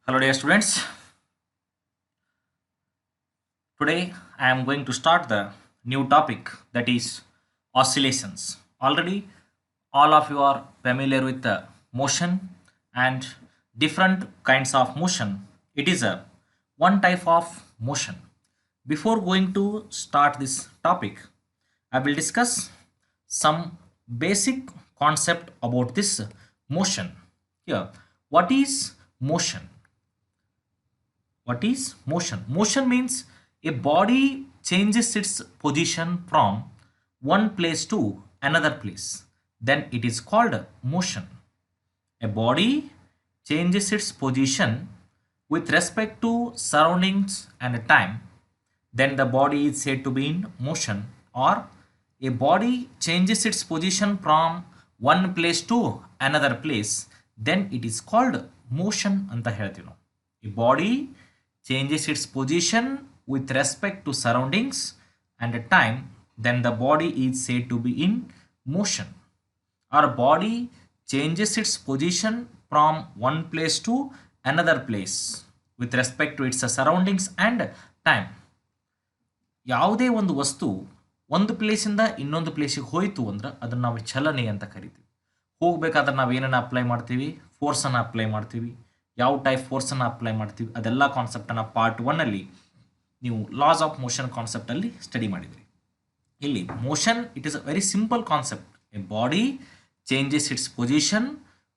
Hello, dear students. Today I am going to start the new topic that is oscillations. Already, all of you are familiar with the motion and different kinds of motion. It is a one type of motion. Before going to start this topic, I will discuss some basic concept about this motion. Here, what is motion? What is motion? Motion means a body changes its position from one place to another place. Then it is called motion. A body changes its position with respect to surroundings and time. Then the body is said to be in motion. Or a body changes its position from one place to another place. Then it is called motion ಅಂತ ಹೇಳ್ತೀವಿ ನಾವು. A body changes its position with respect to surroundings and time, then the body is said to be in motion. Our body changes its position from one place to another place with respect to its surroundings and time. ಯಾವುದೇ ಒಂದು ವಸ್ತು ಒಂದು ಪ್ಲೇಸಿಂದ ಇನ್ನೊಂದು ಪ್ಲೇಸಿಗೆ ಹೋಯಿತು ಅಂದ್ರೆ ಅದನ್ನು ನಾವು ಚಲನೆ ಅಂತ ಕರಿತೀವಿ. ಹೋಗ್ಬೇಕಾದ್ರೆ ನಾವು ಏನನ್ನು ಅಪ್ಲೈ ಮಾಡ್ತೀವಿ? ಫೋರ್ಸನ್ನು ಅಪ್ಲೈ ಮಾಡ್ತೀವಿ. ಯಾವ ಟೈಪ್ ಫೋರ್ಸನ್ನು ಅಪ್ಲೈ ಮಾಡ್ತೀವಿ ಅದೆಲ್ಲ ಕಾನ್ಸೆಪ್ಟನ್ನು ಪಾರ್ಟ್ 1 ನೀವು ಲಾಸ್ ಆಫ್ ಮೋಷನ್ ಕಾನ್ಸೆಪ್ಟಲ್ಲಿ ಸ್ಟಡಿ ಮಾಡಿದ್ರಿ. ಇಲ್ಲಿ motion it is a very simple concept. A body changes its position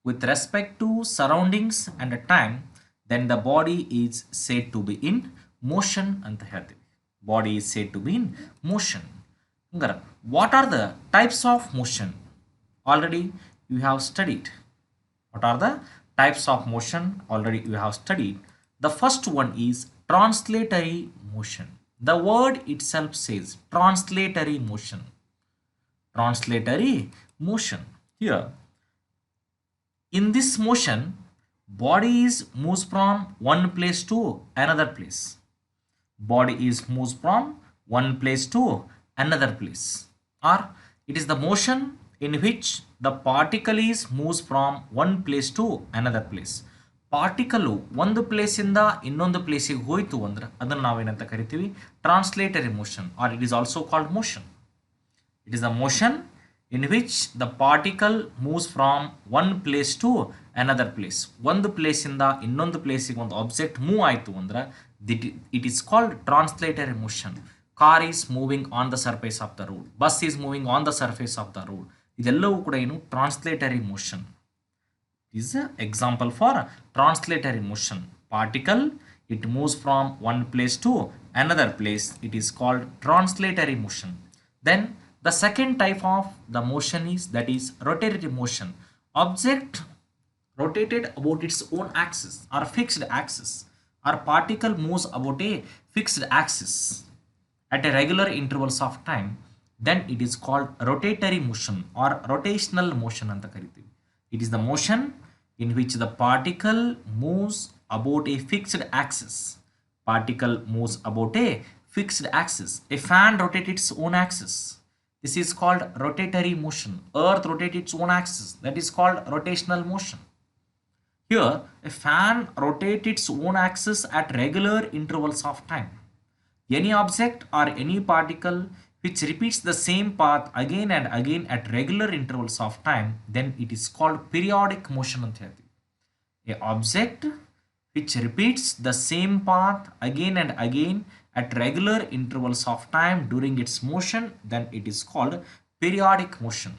with respect to surroundings and time, then the body is said to be in motion ಅಂತ ಹೇಳ್ತೀವಿ. Body is said to be in motion. ಹಂಗಾರೆ what are the types of motion? Already you have studied. What are the types of motion? Already you have studied. The first one is translatory motion. The word itself says translatory motion. Translatory motion. Here, in this motion, bodies moves from one place to another place. Body is moves from one place to another place. Or it is the motion in which the particle is moves from one place to another place. Particle ಒಂದು ಪ್ಲೇಸಿಂದ ಇನ್ನೊಂದು ಪ್ಲೇಸಿಗೆ ಹೋಯಿತು ಅಂದ್ರೆ ಅದನ್ನು ನಾವೇನಂತ ಕರಿತೀವಿ? Translatory motion, or it is also called motion. It is a motion in which the particle moves from one place to another place. ಒಂದು ಪ್ಲೇಸಿಂದ ಇನ್ನೊಂದು ಪ್ಲೇಸಿಗೆ ಒಂದು ಆಬ್ಜೆಕ್ಟ್ ಮೂವ್ ಆಯಿತು ಅಂದ್ರೆ it is called translatory motion. Car is moving on the surface of the road, bus is moving on the surface of the road. ಇದೆಲ್ಲವೂ ಕೂಡ ಏನು? ಟ್ರಾನ್ಸ್ಲೇಟರಿ motion is an example for translatory motion. Particle, it moves from one place to another place. It is called translatory motion. Then the second type of the motion is that is rotatory motion. Object rotated about its own axis or fixed axis, or particle moves about a fixed axis at a regular intervals of time, then it is called rotatory motion or rotational motion anta kariತೀವಿ. It is the motion in which the particle moves about a fixed axis. Particle moves about a fixed axis. A fan rotates its own axis. This is called rotatory motion. Earth rotates its own axis. That is called rotational motion. Here, a fan rotates its own axis at regular intervals of time. Any object or any particle which repeats the same path again and again at regular intervals of time, then it is called periodic motion ಅಂತ ಹೇಳ್ತೀವಿ. A object which repeats the same path again and again at regular intervals of time during its motion, then it is called periodic motion.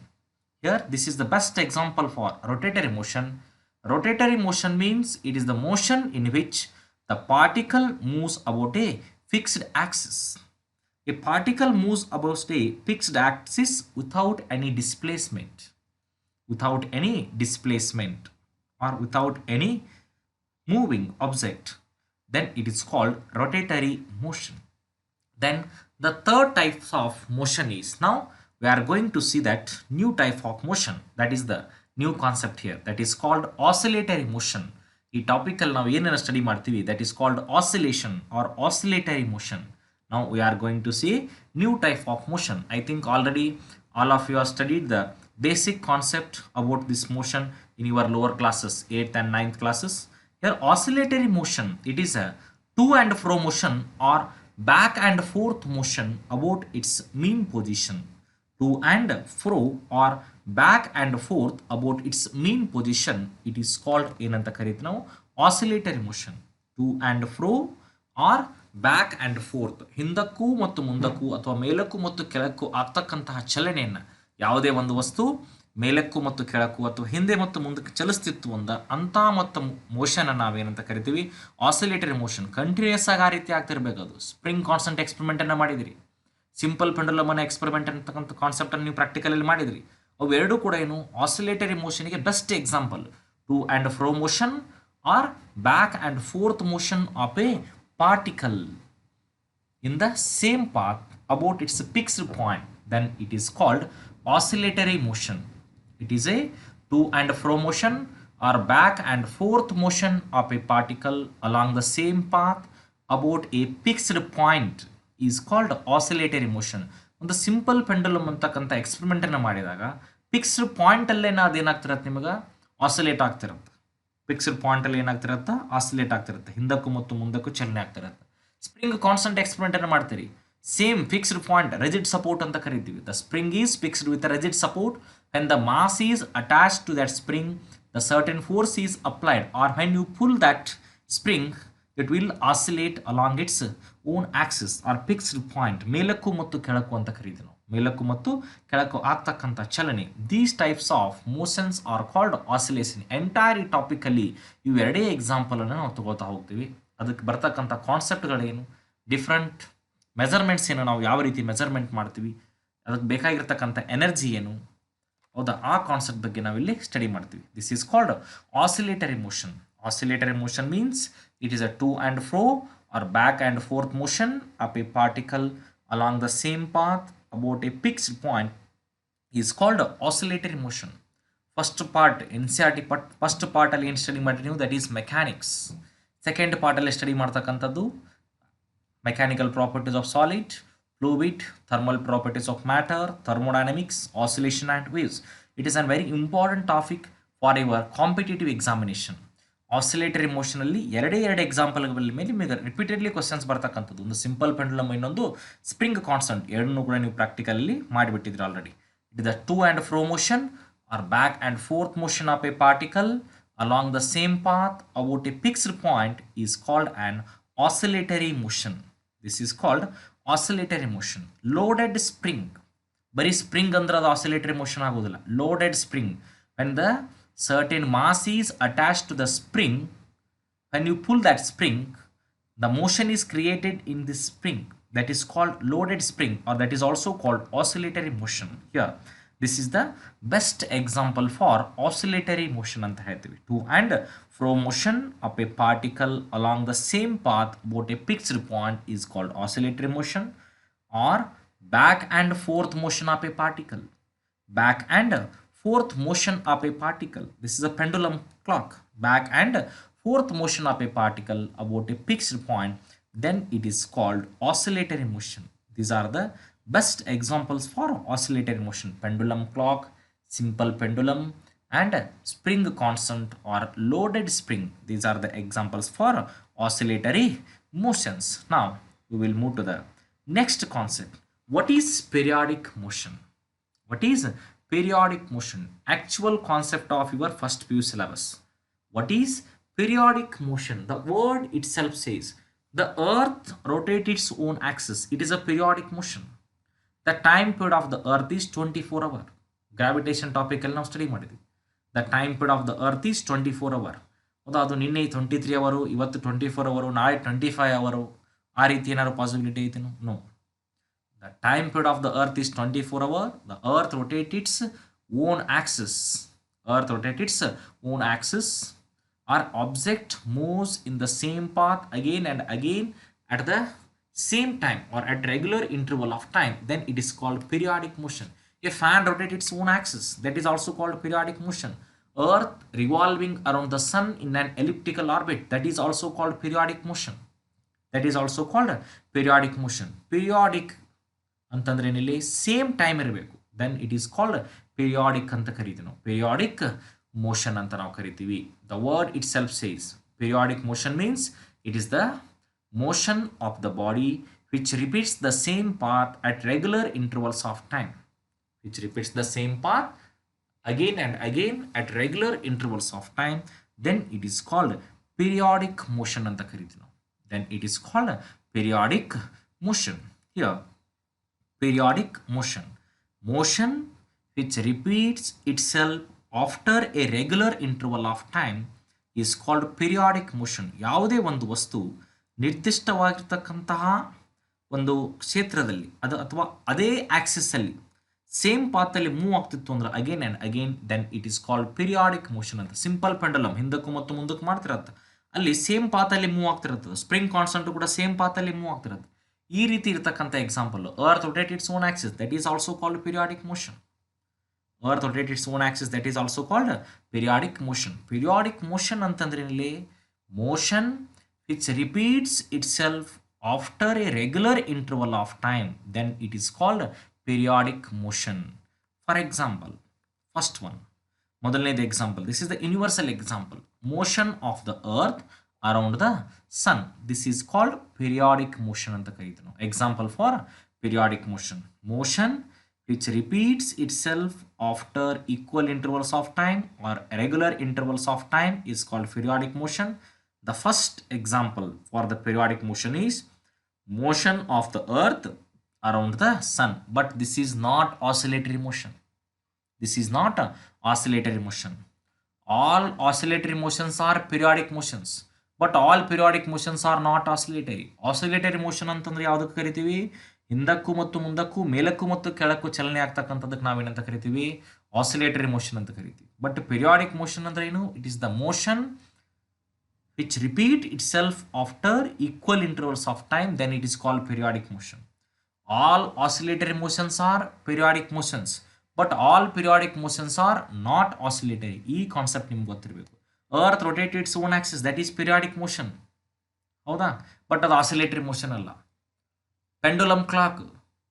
Here, this is the best example for rotatory motion. Rotatory motion means it is the motion in which the particle moves about a fixed axis. A particle moves about a fixed axis without any displacement. Without any displacement or without any moving object, then it is called rotatory motion. Then the third type of motion is, now we are going to see that new type of motion, that is the new concept here, that is called oscillatory motion. ಈ ಟಾಪಿಕಲ್ಲಿ ನಾವು ಏನೇನು study ಮಾಡ್ತೀವಿ that is called oscillation or oscillatory motion. Now we are going to see new type of motion. I think already all of you have studied the basic concept about this motion in your lower classes, 8th and 9th classes. Here oscillatory motion, it is a to and fro motion or back and forth motion about its mean position. To and fro or back and forth about its mean position, it is called ಏನಂತ ಕರೀತೀವಿ ನಾವು oscillatory motion. To and fro or back and forth, ಹಿಂದಕ್ಕೂ ಮತ್ತು ಮುಂದಕ್ಕೂ ಅಥವಾ ಮೇಲಕ್ಕೂ ಮತ್ತು ಕೆಳಕ್ಕೂ ಆಗ್ತಕ್ಕಂತಹ ಚಲನೆಯನ್ನು, ಯಾವುದೇ ಒಂದು ವಸ್ತು ಮೇಲಕ್ಕೂ ಮತ್ತು ಕೆಳಕ್ಕೂ ಅಥವಾ ಹಿಂದೆ ಮತ್ತು ಮುಂದಕ್ಕೆ ಚಲಿಸ್ತಿತ್ತು ಅಂತ ಮತ್ತು ಮೋಷನ್ ನಾವೇನಂತ ಕರಿತೀವಿ ಆಸಿಲೇಟರಿ ಮೋಷನ್. ಕಂಟಿನ್ಯೂಸ್ ಆಗಿ ಆ ರೀತಿ ಆಗ್ತಿರ್ಬೇಕು. ಅದು ಸ್ಪ್ರಿಂಗ್ ಕಾನ್ಸ್ಟೆಂಟ್ ಎಕ್ಸ್ಪೆರಿಮೆಂಟ್ ಅನ್ನು ಮಾಡಿದಿರಿ, ಸಿಂಪಲ್ ಪೆಂಡುಲಮ್ ಅನ್ನ ಎಕ್ಸ್ಪೆರಿಮೆಂಟ್ ಅಂತಕ್ಕಂಥ ಕಾನ್ಸೆಪ್ಟ್ ಅನ್ನು ನೀವು ಪ್ರಾಕ್ಟಿಕಲ್ ಅಲ್ಲಿ ಮಾಡಿದ್ರಿ. ಅವೆರಡೂ ಕೂಡ ಏನು ಆಸಿಲೇಟರಿ ಮೋಷನ್ಗೆ best example. To and fro motion or back and forth motion of a particle in the same path about its fixed point, then it is called oscillatory motion. It is a to and fro motion or back and forth motion of a particle along the same path about a fixed point is called oscillatory motion. ಒಂದು simple pendulum ಅಂತಕ್ಕಂಥ experiment ಅನ್ನು ಮಾಡಿದಾಗ fixed point ಅಲ್ಲೇನ ಅದೇನಾಗ್ತಿರತ್ತೆ, ನಿಮಗೆ oscillate ಆಗ್ತಿರುತ್ತೆ. Fixed point ಅಲ್ಲಿ ಏನಾಗ್ತಿರತ್ತೆ, oscillate ಆಗ್ತಿರುತ್ತೆ, ಹಿಂದಕ್ಕೂ ಮತ್ತು ಮುಂದಕ್ಕೂ ಚಲನೆ ಆಗ್ತಿರುತ್ತೆ. ಸ್ಪ್ರಿಂಗ್ ಕಾನ್ಸ್ಟೆಂಟ್ ಎಕ್ಸ್ಪೆರಿಮೆಂಟ್ ಅನ್ನು ಮಾಡ್ತೀರಿ, same fixed point rigid support ಅಂತ ಕರಿತೀವಿ. The spring is fixed with rigid support. when the mass is attached to that spring, the certain force is applied, or when you pull that spring, it will oscillate along its own axis or fixed point. ಮೇಲಕ್ಕೂ ಮತ್ತು ಕೆಳಕ್ಕೂ ಅಂತ ಕರೀತೀವಿ ನಾವು, ಮೇಲಕ್ಕೂ ಮತ್ತು ಕೆಳಕ್ಕೂ ಆಗ್ತಕ್ಕಂಥ ಚಲನೆ. These types of motions are called oscillation. Entire ಈ ಟಾಪಿಕಲ್ಲಿ ಇವೆರಡೇ ಎಕ್ಸಾಂಪಲನ್ನು ನಾವು ತಗೋತಾ ಹೋಗ್ತೀವಿ. ಅದಕ್ಕೆ ಬರ್ತಕ್ಕಂಥ ಕಾನ್ಸೆಪ್ಟ್ಗಳೇನು, ಡಿಫ್ರೆಂಟ್ ಮೆಜರ್ಮೆಂಟ್ಸ್ ಏನು, ನಾವು ಯಾವ ರೀತಿ ಮೆಜರ್ಮೆಂಟ್ ಮಾಡ್ತೀವಿ, ಅದಕ್ಕೆ ಬೇಕಾಗಿರ್ತಕ್ಕಂಥ ಎನರ್ಜಿ ಏನು, ಹೌದಾ, ಆ ಕಾನ್ಸೆಪ್ಟ್ ಬಗ್ಗೆ ನಾವಿಲ್ಲಿ ಸ್ಟಡಿ ಮಾಡ್ತೀವಿ. This is called oscillatory motion. Oscillatory motion means it is a to and fro or back and forth motion of a particle along the same path about a fixed point is called oscillatory motion. First part N C R T first ಪಾರ್ಟಲ್ಲಿ ಏನು study ಮಾಡಿರಿ ನೀವು, that is mechanics. Second ಪಾರ್ಟಲ್ಲಿ study ಮಾಡ್ತಕ್ಕಂಥದ್ದು mechanical properties of solid, fluid, thermal properties of matter, thermodynamics, oscillation and waves. It is a very important topic for your competitive examination. Oscillatory ಮೋಷನಲ್ಲಿ ಎರಡೇ ಎಕ್ಸಾಂಪಲ್ಗಳ ಮೇಲೆ ನಿಮಗೆ ರಿಪೀಟೆಡ್ಲಿ ಕ್ವಶನ್ಸ್ ಬರ್ತಕ್ಕಂಥದ್ದು. ಒಂದು simple pendulum, ಇನ್ನೊಂದು ಸ್ಪ್ರಿಂಗ್ ಕಾನ್ಸ್ಟೆಂಟ್. ಎರಡನ್ನೂ ಕೂಡ ನೀವು ಪ್ರಾಕ್ಟಿಕಲಲ್ಲಿ ಮಾಡಿಬಿಟ್ಟಿದ್ರಿ already. It is the to and fro motion or back and forth motion of a particle along the same path about a fixed point is called an oscillatory motion. This is called oscillatory motion. Loaded spring, ಬರೀ spring ಅಂದ್ರೆ ಅದು oscillatory motion ಆಗೋದಿಲ್ಲ. Loaded spring, when the certain mass is attached to the spring, when you pull that spring, the motion is created in this spring, that is called loaded spring, or that is also called oscillatory motion. Here this is the best example for oscillatory motion anta ಹೇಳ್ತೀವಿ. To and fro motion of a particle along the same path about a fixed point is called oscillatory motion, or back and forth motion of a particle. Back and fourth motion of a particle. This is a pendulum clock. Back and fourth motion of a particle about a fixed point, then it is called oscillatory motion. These are the best examples for oscillatory motion. Pendulum clock, simple pendulum, and spring constant or loaded spring. These are the examples for oscillatory motions. Now we will move to the next concept. What is periodic motion? What is periodic motion? Actual concept of your first PU syllabus. What is periodic motion? The word itself says the earth rotates its own axis. It is a periodic motion. The time period of the earth is 24 hours. Gravitation topic ಅಲ್ಲಿ ನಾವು study ಮಾಡಿದ್ವಿ. The time period of the earth is 24 hours. ಹೌದಾ, ಅದು ನಿನ್ನೆ 23 ಅವರು, ಇವತ್ತು 24 ಅವರು, ನಾಳೆ 25 ಅವರು, ಆ ರೀತಿ ಏನಾದ್ರು ಪಾಸಿಬಿಲಿಟಿ ಐತೇನು? No. The time period of the earth is 24 hours. The earth rotates its own axis. Earth rotates its own axis. Our object moves in the same path again and again at the same time or at regular interval of time. Then it is called periodic motion. A fan rotates its own axis. That is also called periodic motion. Earth revolving around the sun in an elliptical orbit. That is also called periodic motion. That is also called periodic motion. Periodic ಅಂತಂದ್ರೆ ಏನಿಲ್ಲಿ same time ಇರಬೇಕು. Then it is called periodic ಅಂತ ಕರಿತೀವಿ ನಾವು. Periodic motion ಅಂತ ನಾವು ಕರಿತೀವಿ. The word itself says Periodic motion means it is the motion of the body which repeats the same path at regular intervals of time. Which repeats the same path again and again at regular intervals of time, then it is called periodic motion ಅಂತ ಕರಿತೀವಿ ನಾವು. Then it is called periodic motion. Here, periodic motion. Motion which repeats itself after a regular interval of time is called periodic motion. ಯಾವುದೇ ಒಂದು ವಸ್ತು ನಿರ್ದಿಷ್ಟವಾಗಿರ್ತಕ್ಕಂತಹ ಒಂದು ಕ್ಷೇತ್ರದಲ್ಲಿ ಅದು ಅಥವಾ ಅದೇ ಆಕ್ಸಿಸ್ ಅಲ್ಲಿ ಸೇಮ್ ಪಾತ್ ಅಲ್ಲಿ ಮೂವ್ ಆಗ್ತಿತ್ತು ಅಂದ್ರೆ again and again, then it is called periodic motion ಅಂತ. ಸಿಂಪಲ್ ಪೆಂಡಲಮ್ ಹಿಂದಕ್ಕೂ ಮತ್ತು ಮುಂದಕ್ಕೆ ಮಾಡ್ತಿರತ್ತೆ, ಅಲ್ಲಿ ಸೇಮ್ ಪಾತ್ ಅಲ್ಲಿ ಮೂವ್ ಆಗ್ತಿರ್ತದೆ. ಸ್ಪ್ರಿಂಗ್ ಕಾನ್ಸ್ಟಂಟ್ ಕೂಡ ಸೇಮ್ ಪಾತ್ ಅಲ್ಲಿ ಮೂವ್ ಆಗ್ತಿರುತ್ತೆ. ಈ ರೀತಿ ಇರತಕ್ಕಂಥ example, earth rotate its own axis, that is also called periodic motion. Earth rotate its own axis, that is also called periodic motion. Periodic motion ಅಂತಂದ್ರೆ ಇಲ್ಲಿ motion which repeats itself after A regular interval of time, then it is called periodic motion. For example, first one, ಮೊದಲನೇದು example, this is the universal example, motion of the earth around the sun. This is called periodic motion ಅಂತ ಕರೀತೀವಿ ನಾವು. Example for periodic motion, motion which repeats itself after equal intervals of time or regular intervals of time is called periodic motion. The first example for the periodic motion is motion of the earth around the sun, but this is not oscillatory motion. This is not a oscillatory motion. All oscillatory motions are periodic motions, but all periodic motions are not oscillatory. Oscillatory motion ಅಂತಂದ್ರೆ ಯಾವುದಕ್ಕೆ ಕರಿತೀವಿ? ಹಿಂದಕ್ಕೂ ಮತ್ತು ಮುಂದಕ್ಕೂ ಮೇಲಕ್ಕೂ ಮತ್ತು ಕೆಳಕ್ಕೂ ಚಲನೆ ಆಗ್ತಕ್ಕಂಥದ್ದಕ್ಕೆ ನಾವೇನಂತ ಕರಿತೀವಿ? Oscillatory motion ಅಂತ ಕರಿತೀವಿ. ಬಟ್ ಪೀರಿಯಾಡಿಕ್ ಮೋಷನ್ ಅಂದ್ರೆ ಏನು? It is the motion which repeat itself after equal intervals of time, then it is called periodic motion. All oscillatory motions are periodic motions, but all periodic motions are not oscillatory. ಈ concept ನಿಮ್ಗೆ ಗೊತ್ತಿರಬೇಕು. Earth rotate its own axis, that is periodic motion, ಹೌದಾ? But ಅದು oscillatory motion ಅಲ್ಲ. Pendulum clock,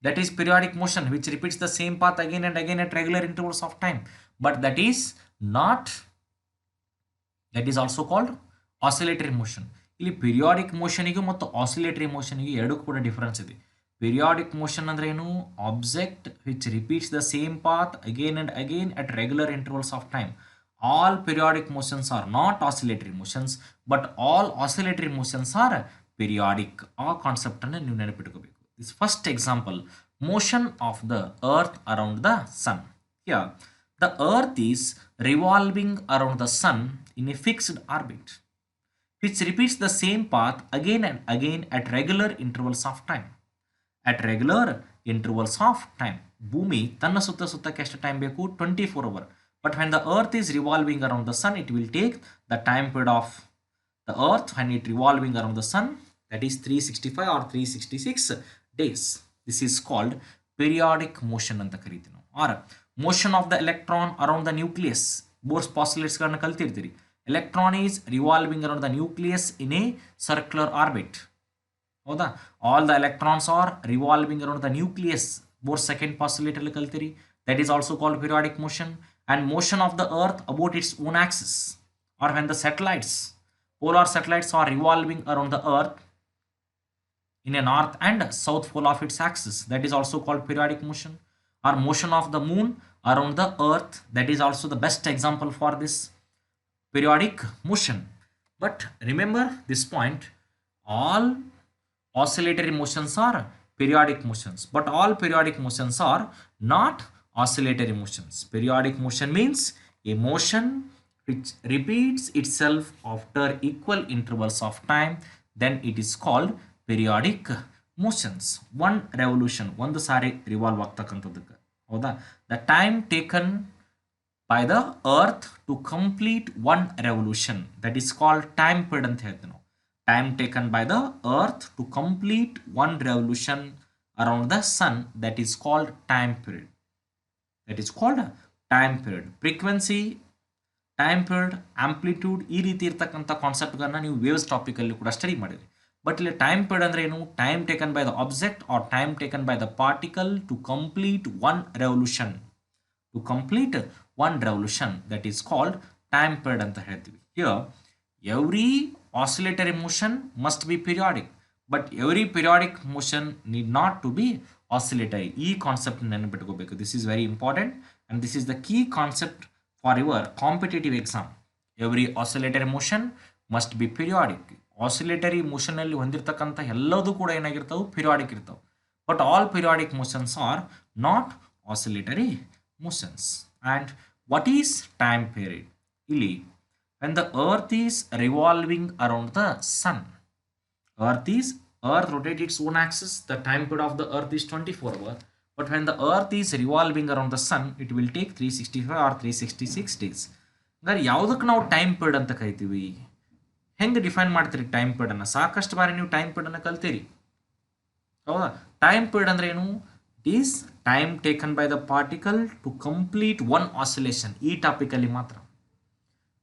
that is periodic motion which repeats the same path again and again at regular intervals of time, but that is also called oscillatory motion. ಇಲ್ಲಿ periodic ಮೋಷನಿಗೂ ಮತ್ತು oscillatory ಮೋಷನಿಗೂ ಎರಡೂ ಕೂಡ difference ಇದೆ. Periodic motion ಅಂದ್ರೆ ಏನು? Object which repeats the same path again and again at regular intervals of time. All periodic motions are not oscillatory motions, but all oscillatory motions are periodic. ಆ concept ಅನ್ನು ನೀವು ನೆನಪಿಟ್ಕೋಬೇಕು. This first example, motion of the earth around the sun. Here the earth is revolving around the sun in a fixed orbit which repeats the same path again and again at regular intervals of time. At regular intervals of time. ಭೂಮಿ ತನ್ನ ಸುತ್ತಕ್ಕೆ ಎಷ್ಟು time ಬೇಕು? 24 hours. But when the earth is revolving around the sun, it will take the time period of the earth when it revolving around the sun, that is 365 or 366 days. This is called periodic motion ಅಂತ ಕರೀತೀವಿ ನಾವು. Or motion of the electron around the nucleus. Bohr's postulates ಗಳನ್ನ ಕಲ್ತಿರ್ತೀರಿ. Electron is revolving around the nucleus in a circular orbit. ಹೌದಾ? All the electrons are revolving around the nucleus. Both second postulate ಅಲ್ಲಿ ಕಲ್ತಿರಿ. That is also called periodic motion. And motion of the earth about its own axis, or when the satellites, polar satellites are revolving around the earth in a north and south pole of its axis, that is also called periodic motion. Or motion of the moon around the earth, that is also the best example for this periodic motion. But remember this point, all oscillatory motions are periodic motions, but all periodic motions are not oscillatory motions. Periodic motion means a motion which repeats itself after equal intervals of time, then it is called periodic motions. One revolution, ಒಂದು ಸಾರಿ revolve ಆಗ್ತಕ್ಕಂಥದ್ದಕ್ಕೆ, ಹೌದಾ? The time taken by the earth to complete one revolution, that is called time period ಅಂತ ಹೇಳ್ತೀವಿ ನಾವು. Time taken by the earth to complete one revolution around the sun, that is called time period. That is called time period. Frequency, time period, amplitude, ಈ ರೀತಿ ಇರ್ತಕ್ಕಂಥ ಕಾನ್ಸೆಪ್ಟ್ಗಳನ್ನ ನೀವು waves topic ಅಲ್ಲಿ ಕೂಡ study ಮಾಡಿರಿ. ಬಟ್ ಇಲ್ಲಿ ಟೈಮ್ period ಅಂದ್ರೆ ಏನು? Time taken by the object or time taken by the particle to complete one revolution. To complete one revolution, that is called time period ಅಂತ ಹೇಳ್ತೀವಿ. Here every oscillatory motion must be periodic, but every periodic motion need not to be oscillatory. ಈ concept ನೆನಪಿಟ್ಕೋಬೇಕು. This is very important and this is the key concept for your competitive exam. Every oscillatory motion must be periodic. Oscillatory ಮೋಷನಲ್ಲಿ ಹೊಂದಿರತಕ್ಕಂಥ ಎಲ್ಲದೂ ಕೂಡ ಏನಾಗಿರ್ತಾವೆ, periodic ಇರ್ತಾವೆ. But all periodic motions are not oscillatory motions. And what is time period? ಇಲ್ಲಿ when the earth is revolving around the sun, earth rotates its own axis, the time period of the earth is 24 hours, but when the earth is revolving around the sun it will take 365 or 366 days. ಅಂದರೆ ಯಾವುದಕ್ಕೆ ನಾವು time period ಅಂತ ಕರಿತೀವಿ? ಹೆಂಗೆ define ಮಾಡ್ತೀರಿ time period ಅನ್ನು? ಸಾಕಷ್ಟು ಬಾರಿ ನೀವು ಟೈಮ್ ಪೀರಿಯಡ್ ಅನ್ನು ಕಲ್ತೀರಿ, ಹೌದಾ? ಟೈಮ್ ಪೀರಿಯಡ್ ಅಂದ್ರೆ ಏನು? It is time taken by the particle to complete one oscillation. ಈ ಟಾಪಿಕಲ್ಲಿ ಮಾತ್ರ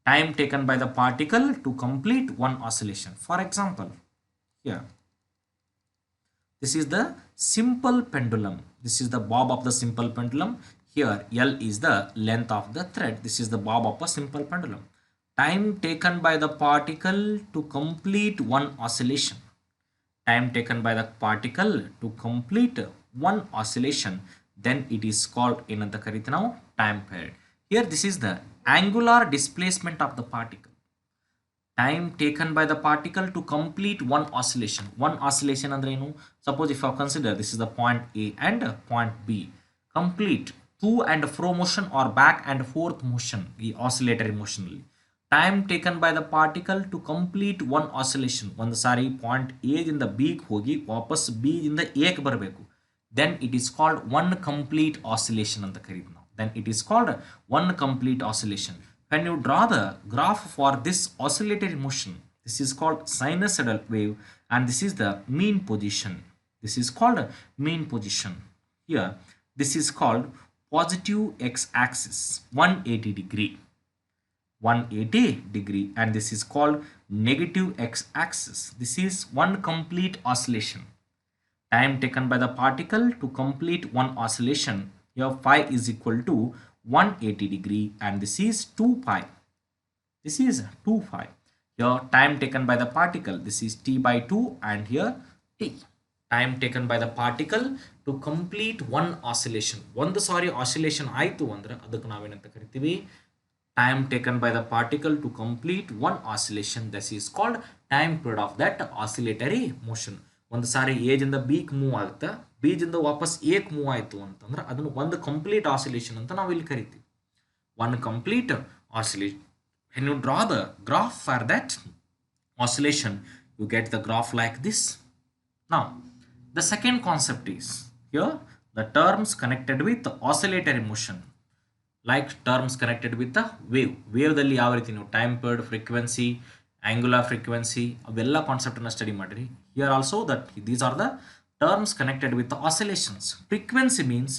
time taken by the particle to complete one oscillation. For example, here this is the simple pendulum. This is the bob of the simple pendulum. Here L is the length of the thread. This is the bob of a simple pendulum. Time taken by the particle to complete one oscillation. Time taken by the particle to complete one oscillation, then it is called ಏನಂತ ಕರಿತೀವಿ ನಾವು? time period. Here this is the angular displacement of the particle. Time taken by the particle to complete one oscillation. One oscillation ಅಂದ್ರೆ ಏನು? Suppose if I consider this is the point A and point B. Complete to and fro motion or back and forth motion, ಈ oscillatory motion ಅಲ್ಲಿ. Time taken by the particle to complete one oscillation. ಒಂದು ಸಾರಿ point A ದಿಂದ B ಗೆ ಹೋಗಿ ವಾಪಸ್ B ದಿಂದ A ಗೆ ಬರಬೇಕು. Then it is called one complete oscillation ಅಂತ ಕರೀತೀವಿ ನಾವು. Then it is called one complete oscillation. When you draw the graph for this oscillatory motion, this is called sinusoidal wave and this is the mean position. This is called mean position. Here this is called positive x-axis, 180 degree. 180 degree, and this is called negative x-axis. This is one complete oscillation. Time taken by the particle to complete one oscillation. Here phi is equal to 180 degree and this is 2 pi. This is 2 pi. Here time taken by the particle, this is t by 2 and here t. Time taken by the particle to complete one oscillation. ಒಂದು ಸಾರಿ oscillation ಆಯಿತು ಅಂದ್ರೆ ಅದಕ್ಕೆ ನಾವೇನಂತ ಕರಿತೀವಿ? Time taken by the particle to complete one oscillation. This is called time period of that oscillatory motion. ಒಂದು ಸಾರಿ ಏಜಿಂದ ಬಿಗೆ move ಆಗುತ್ತೆ, ಬೀಜಿಂದ ವಾಪಸ್ ಏಕ್ ಮೂವ್ ಆಯಿತು ಅಂತಂದ್ರೆ ಅದನ್ನು ಒಂದು ಕಂಪ್ಲೀಟ್ ಆಸಿಲೇಷನ್ ಅಂತ ನಾವು ಇಲ್ಲಿ ಕರಿತೀವಿ. One complete oscillation. when you draw the graph for that oscillation, you get the graph like this. Now the second concept is here the terms connected with oscillatory motion, like terms connected with the wave. ವೇವ್ದಲ್ಲಿ ಯಾವ ರೀತಿ ನೀವು time period, frequency, angular frequency ಅವೆಲ್ಲ concept ಅನ್ನು study ಮಾಡಿರಿ. Here also that these are the terms connected with the oscillations. Frequency means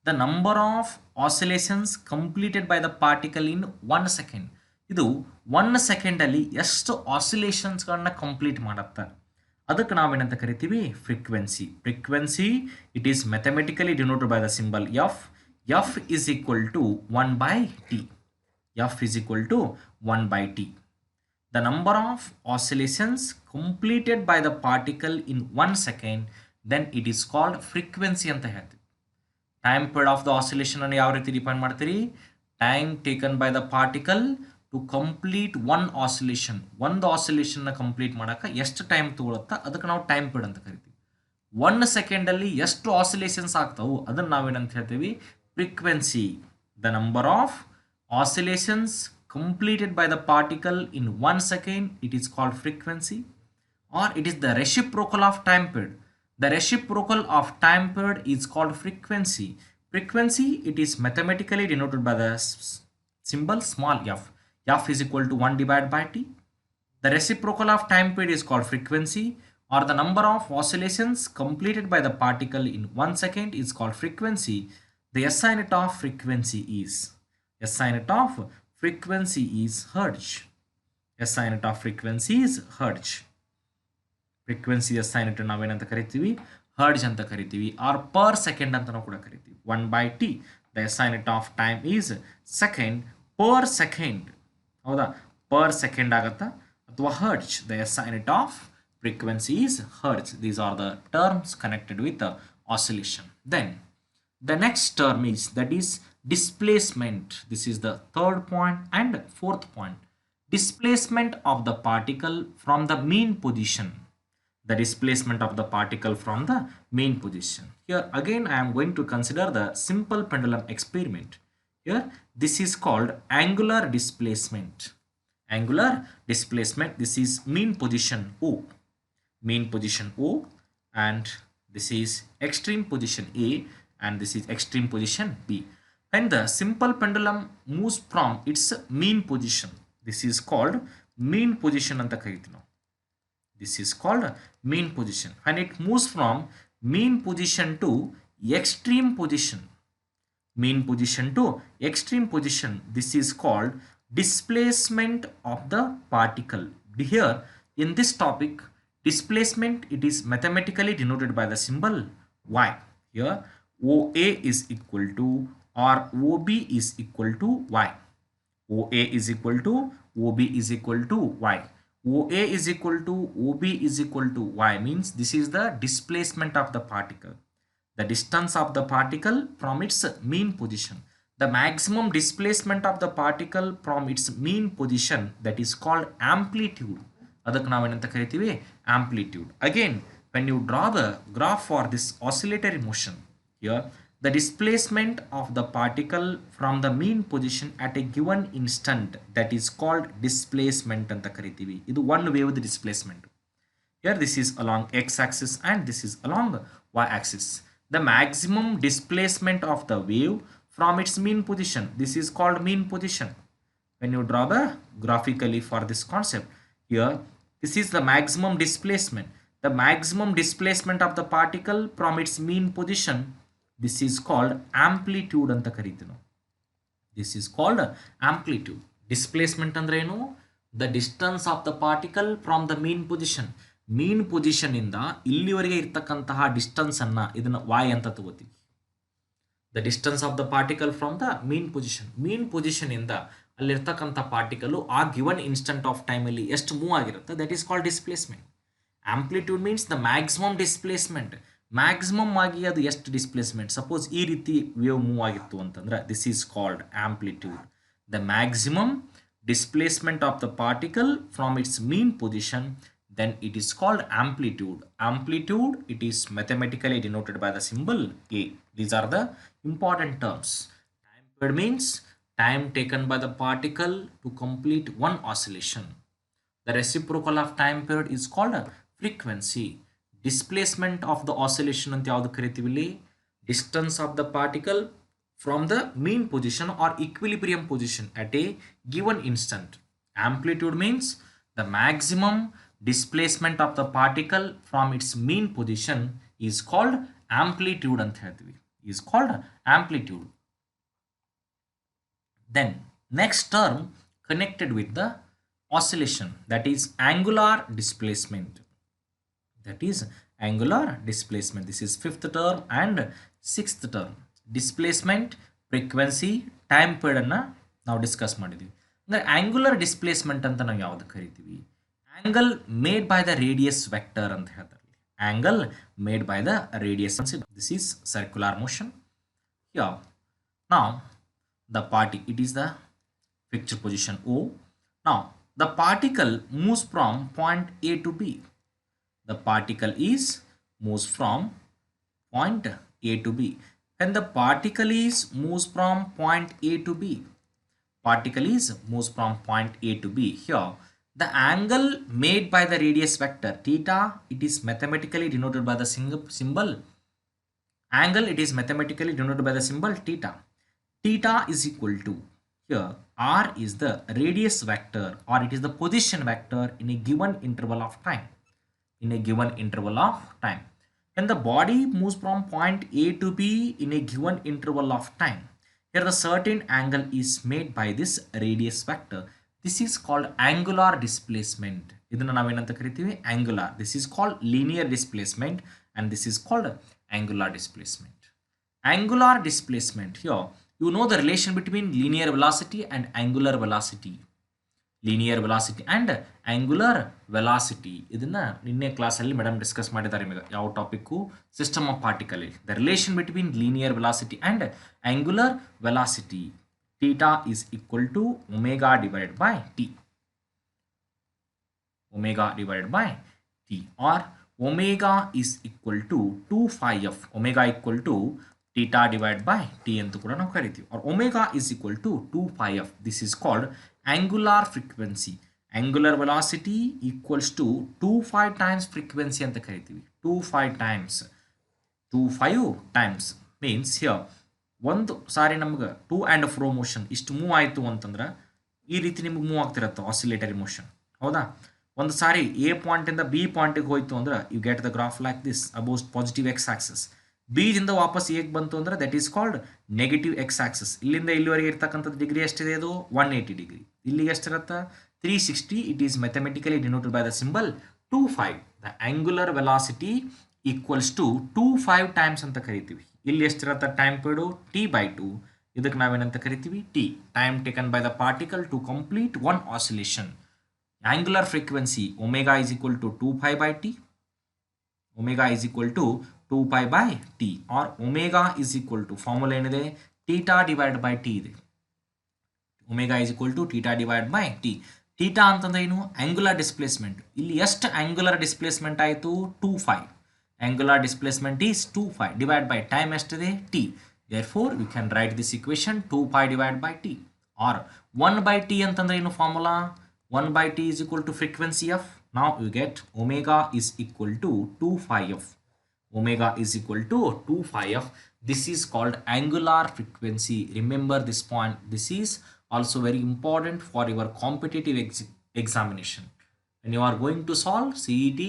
the number of oscillations completed by the particle in 1 second. ಇದು 1 second ಅಲ್ಲಿ ಎಷ್ಟು oscillations ಗಳನ್ನ complete ಮಾಡುತ್ತೆ ಅದಕ್ಕೆ ನಾವೇನಂತ ಕರಿತೀವಿ? Frequency. Frequency it is mathematically denoted by the symbol F. F is equal to 1 by t. F is equal to 1 by t. The number of oscillations completed by the particle in 1 second, then it is called frequency ಅಂತ ಹೇಳ್ತೀವಿ. Time period of the oscillation ಅನ್ನು ಯಾವ ರೀತಿ define ಮಾಡ್ತೀರಿ? Time taken by the particle to complete one oscillation. ಒಂದು ಆಸಿಲೇಷನ್ನ complete ಮಾಡೋಕೆ ಎಷ್ಟು ಟೈಮ್ ತಗೊಳುತ್ತಾ ಅದಕ್ಕೆ ನಾವು ಟೈಮ್ ಪೀರಿಯಡ್ ಅಂತ ಕರಿತೀವಿ. 1 ಸೆಕೆಂಡಲ್ಲಿ ಎಷ್ಟು ಆಸಿಲೇಷನ್ಸ್ ಆಗ್ತಾವು ಅದನ್ನು ನಾವೇನಂತ ಹೇಳ್ತೀವಿ? Frequency. The number of oscillations completed by the particle in 1 second, it is called frequency, or it is the reciprocal of time period. The reciprocal of time period is called frequency. Frequency, it is mathematically denoted by the symbol small f. F is equal to 1 divided by t. The reciprocal of time period is called frequency, or the number of oscillations completed by the particle in 1 second is called frequency. The SI unit of frequency is hertz. SI unit of frequency is hertz. Frequency SI unit ನಾವೇನಂತ ಕರಿತೀವಿ? hertz ಅಂತ ಕರಿತೀವಿ, or per second ಅಂತ ನಾವು ಕೂಡ ಕರಿತೀವಿ. 1 by t. The SI unit of time is second per second. ಹೌದಾ? per second ಆಗುತ್ತಾ ಅಥವಾ hertz. The SI unit of frequency is hertz. These are the terms connected with the oscillation. Then the next term is that is displacement. This is the third point and fourth point. Displacement of the particle from the mean position. The displacement of the particle from the mean position. Here again I am going to consider the simple pendulum experiment. Here this is called angular displacement. Angular displacement, this is mean position O. Mean position O, and this is extreme position A, and this is extreme position B. When the simple pendulum moves from its mean position, this is called mean position anta kariti now. This is called mean position. When it moves from mean position to extreme position, mean position to extreme position, this is called displacement of the particle. Here in this topic, displacement, it is mathematically denoted by the symbol y. Here OA is equal to, or OB is equal to y. OA is equal to, OB is equal to y. OA is equal to, OB is equal to y means this is the displacement of the particle. The distance of the particle from its mean position. The maximum displacement of the particle from its mean position, that is called amplitude. ಅದಕ್ಕೆ ನಾವೇನಂತ ಕರಿತೀವಿ amplitude. Again, when you draw the graph for this oscillatory motion, here the displacement of the particle from the mean position at a given instant, that is called displacement ಅಂತ ಕರಿತೀವಿ. ಇದು one wave displacement. Here this is along x-axis and this is along y-axis. The maximum displacement of the wave from its mean position, this is called mean position. When you draw the graphically for this concept, here this is the maximum displacement. The maximum displacement of the particle from its mean position, this is called amplitude anta karitino. This is called amplitude. Displacement andre enu? The distance of the particle from the mean position. Mean position ಇಂದ ಇಲ್ಲಿವರೆಗೆ ಇರತಕ್ಕಂತಹ distance ಅನ್ನ ಇದನ್ನ y ಅಂತ ತಗೋತೀವಿ. The distance of the particle from the mean position. Mean position ಇಂದ ಅಲ್ಲಿರ್ತಕ್ಕಂಥ particle ಆ ಗಿವನ್ ಇನ್ಸ್ಟಂಟ್ ಆಫ್ ಟೈಮ್ ಅಲ್ಲಿ ಎಷ್ಟು ಮೂವ್ ಆಗಿರುತ್ತೆ, that is called displacement. Amplitude means the maximum displacement. Maximum ಆಗಿ ಅದು ಎಷ್ಟು ಡಿಸ್ಪ್ಲೇಸ್ಮೆಂಟ್, ಸಪೋಸ್ ಈ ರೀತಿ ವೇವ್ ಮೂವ್ ಆಗಿತ್ತು ಅಂತಂದ್ರೆ this is called amplitude. The maximum displacement of the particle from its mean position, then it is called amplitude. Amplitude, it is mathematically denoted by the symbol A. These are the important terms. Time period means time taken by the particle to complete one oscillation. The reciprocal of time period is called frequency. Displacement of the oscillation anta yavadu kariತೀವಿ ಇಲ್ಲಿ? Distance of the particle from the mean position or equilibrium position at a given instant. Amplitude means the maximum displacement of the particle from its mean position is called amplitude anta ಹೇಳ್ತೀವಿ, is called amplitude. Then next term connected with the oscillation, that is angular displacement. That is angular displacement. This is fifth term and sixth term. Displacement, frequency, time period ಅನ್ನ ನಾವು discuss ಮಾಡಿದ್ವಿ. ಅಂದ್ರೆ angular displacement ಅಂತ ನಾವು ಯಾವ್ದು ಕರಿತೀವಿ? Angle made by the radius vector ಅಂತ ಹೇಳ್ತಾರೆ. Angle made by the radius. This is circular motion. Now the party, it is the fixed position O. Now the particle moves from point A to B. The particle moves from point A to B. When the particle moves from point A to B, particle moves from point A to B. Here the angle made by the radius vector theta, it is mathematically denoted by the symbol angle, it is mathematically denoted by the symbol theta. Theta is equal to, here r is the radius vector or it is the position vector in a given interval of time. In a given interval of time, when the body moves from point A to B in a given interval of time, here the certain angle is made by this radius vector. This is called angular displacement. ಇದನ್ನ ನಾವೇನಂತ ಕರಿತೀವಿ? Angular. This is called linear displacement and this is called angular displacement. Angular displacement, here you know the relation between linear velocity and angular velocity. Linear velocity and angular velocity. ಇದನ್ನು ನಿನ್ನೆ ಕ್ಲಾಸಲ್ಲಿ madam discuss ಮಾಡಿದ್ದಾರೆ. ನಿಮಗೆ ಯಾವ topic? System of particle. The relation between linear velocity and angular velocity. Theta is equal to omega divided by T. Omega divided by T, or omega is equal to 2 phi f. ಒಮೆಗಾ ಈಕ್ವಲ್ ಟು theta divided by t ಅಂತ ಕೂಡ ನಾವು ಕರಿತೀವಿ. or omega is equal to 2 phi f. This is called angular frequency. Angular velocity equals to 2 phi times frequency ಅಂತ ಕರಿತೀವಿ. 2 phi times 2 times means here ಒಂದು ಸಾರಿ ನಮ್ಗೆ ಟು ಆ್ಯಂಡ್ ಫ್ರೋ ಮೋಷನ್ ಇಷ್ಟು move ಆಯಿತು ಅಂತಂದ್ರೆ ಈ ರೀತಿ ನಿಮ್ಗೆ ಮೂವ್ ಆಗ್ತಿರತ್ತೆ ಆಸಿಲೇಟರಿ ಮೋಷನ್. ಹೌದಾ? ಒಂದು ಸಾರಿ ಎ ಪಾಯಿಂಟಿಂದ ಬಿ ಪಾಯಿಂಟಿಗೆ ಹೋಯಿತು ಅಂದ್ರೆ you get the graph like this above positive X axis. ಬಿದಿಂದ ವಾಪಸ್ ಹೇಗೆ ಬಂತು ಅಂದರೆ that is called negative X axis. ಇಲ್ಲಿಂದ ಇಲ್ಲಿವರೆಗೆ ಇರ್ತಕ್ಕಂಥದ್ದು ಡಿಗ್ರಿ ಎಷ್ಟಿದೆ? ಅದು 180 ಡಿಗ್ರಿ. ಇಲ್ಲಿಗೆ ಎಷ್ಟಿರುತ್ತೆ? 360. It is mathematically denoted by the symbol 2 phi. The angular velocity equals to 2 phi times ಅಂತ ಕರಿತೀವಿ. ಇಲ್ಲಿ ಎಷ್ಟಿರುತ್ತೆ ಟೈಮ್ ಪೀರಿಯಡು? t/2. ಇದಕ್ಕೆ ನಾವೇನಂತ ಕರಿತೀವಿ? T. Time taken by the particle to complete one oscillation. Angular frequency omega is equal to 2 phi by t. Omega is equal to 2 pi by t, or omega is equal to formula ಏನಿದೆ? theta divided by t ಇದೆ. omega is equal to theta divided by t. theta ಅಂತಂದ್ರೆ ಏನು? Angular displacement. ಇಲ್ಲಿ ಎಷ್ಟು angular displacement ಆಯಿತು? 2 phi. Angular displacement is 2 phi divide by time ಎಷ್ಟಿದೆ? t. therefore we can write this equation 2 pi divided by t, or 1 by t ಅಂತಂದ್ರೆ ಏನು formula? 1 by t is equal to frequency f. now you get omega is equal to 2 phi f. Omega is equal to 2 phi f. This is called angular frequency. Remember this point. This is also very important for your competitive examination. When you are going to solve CET,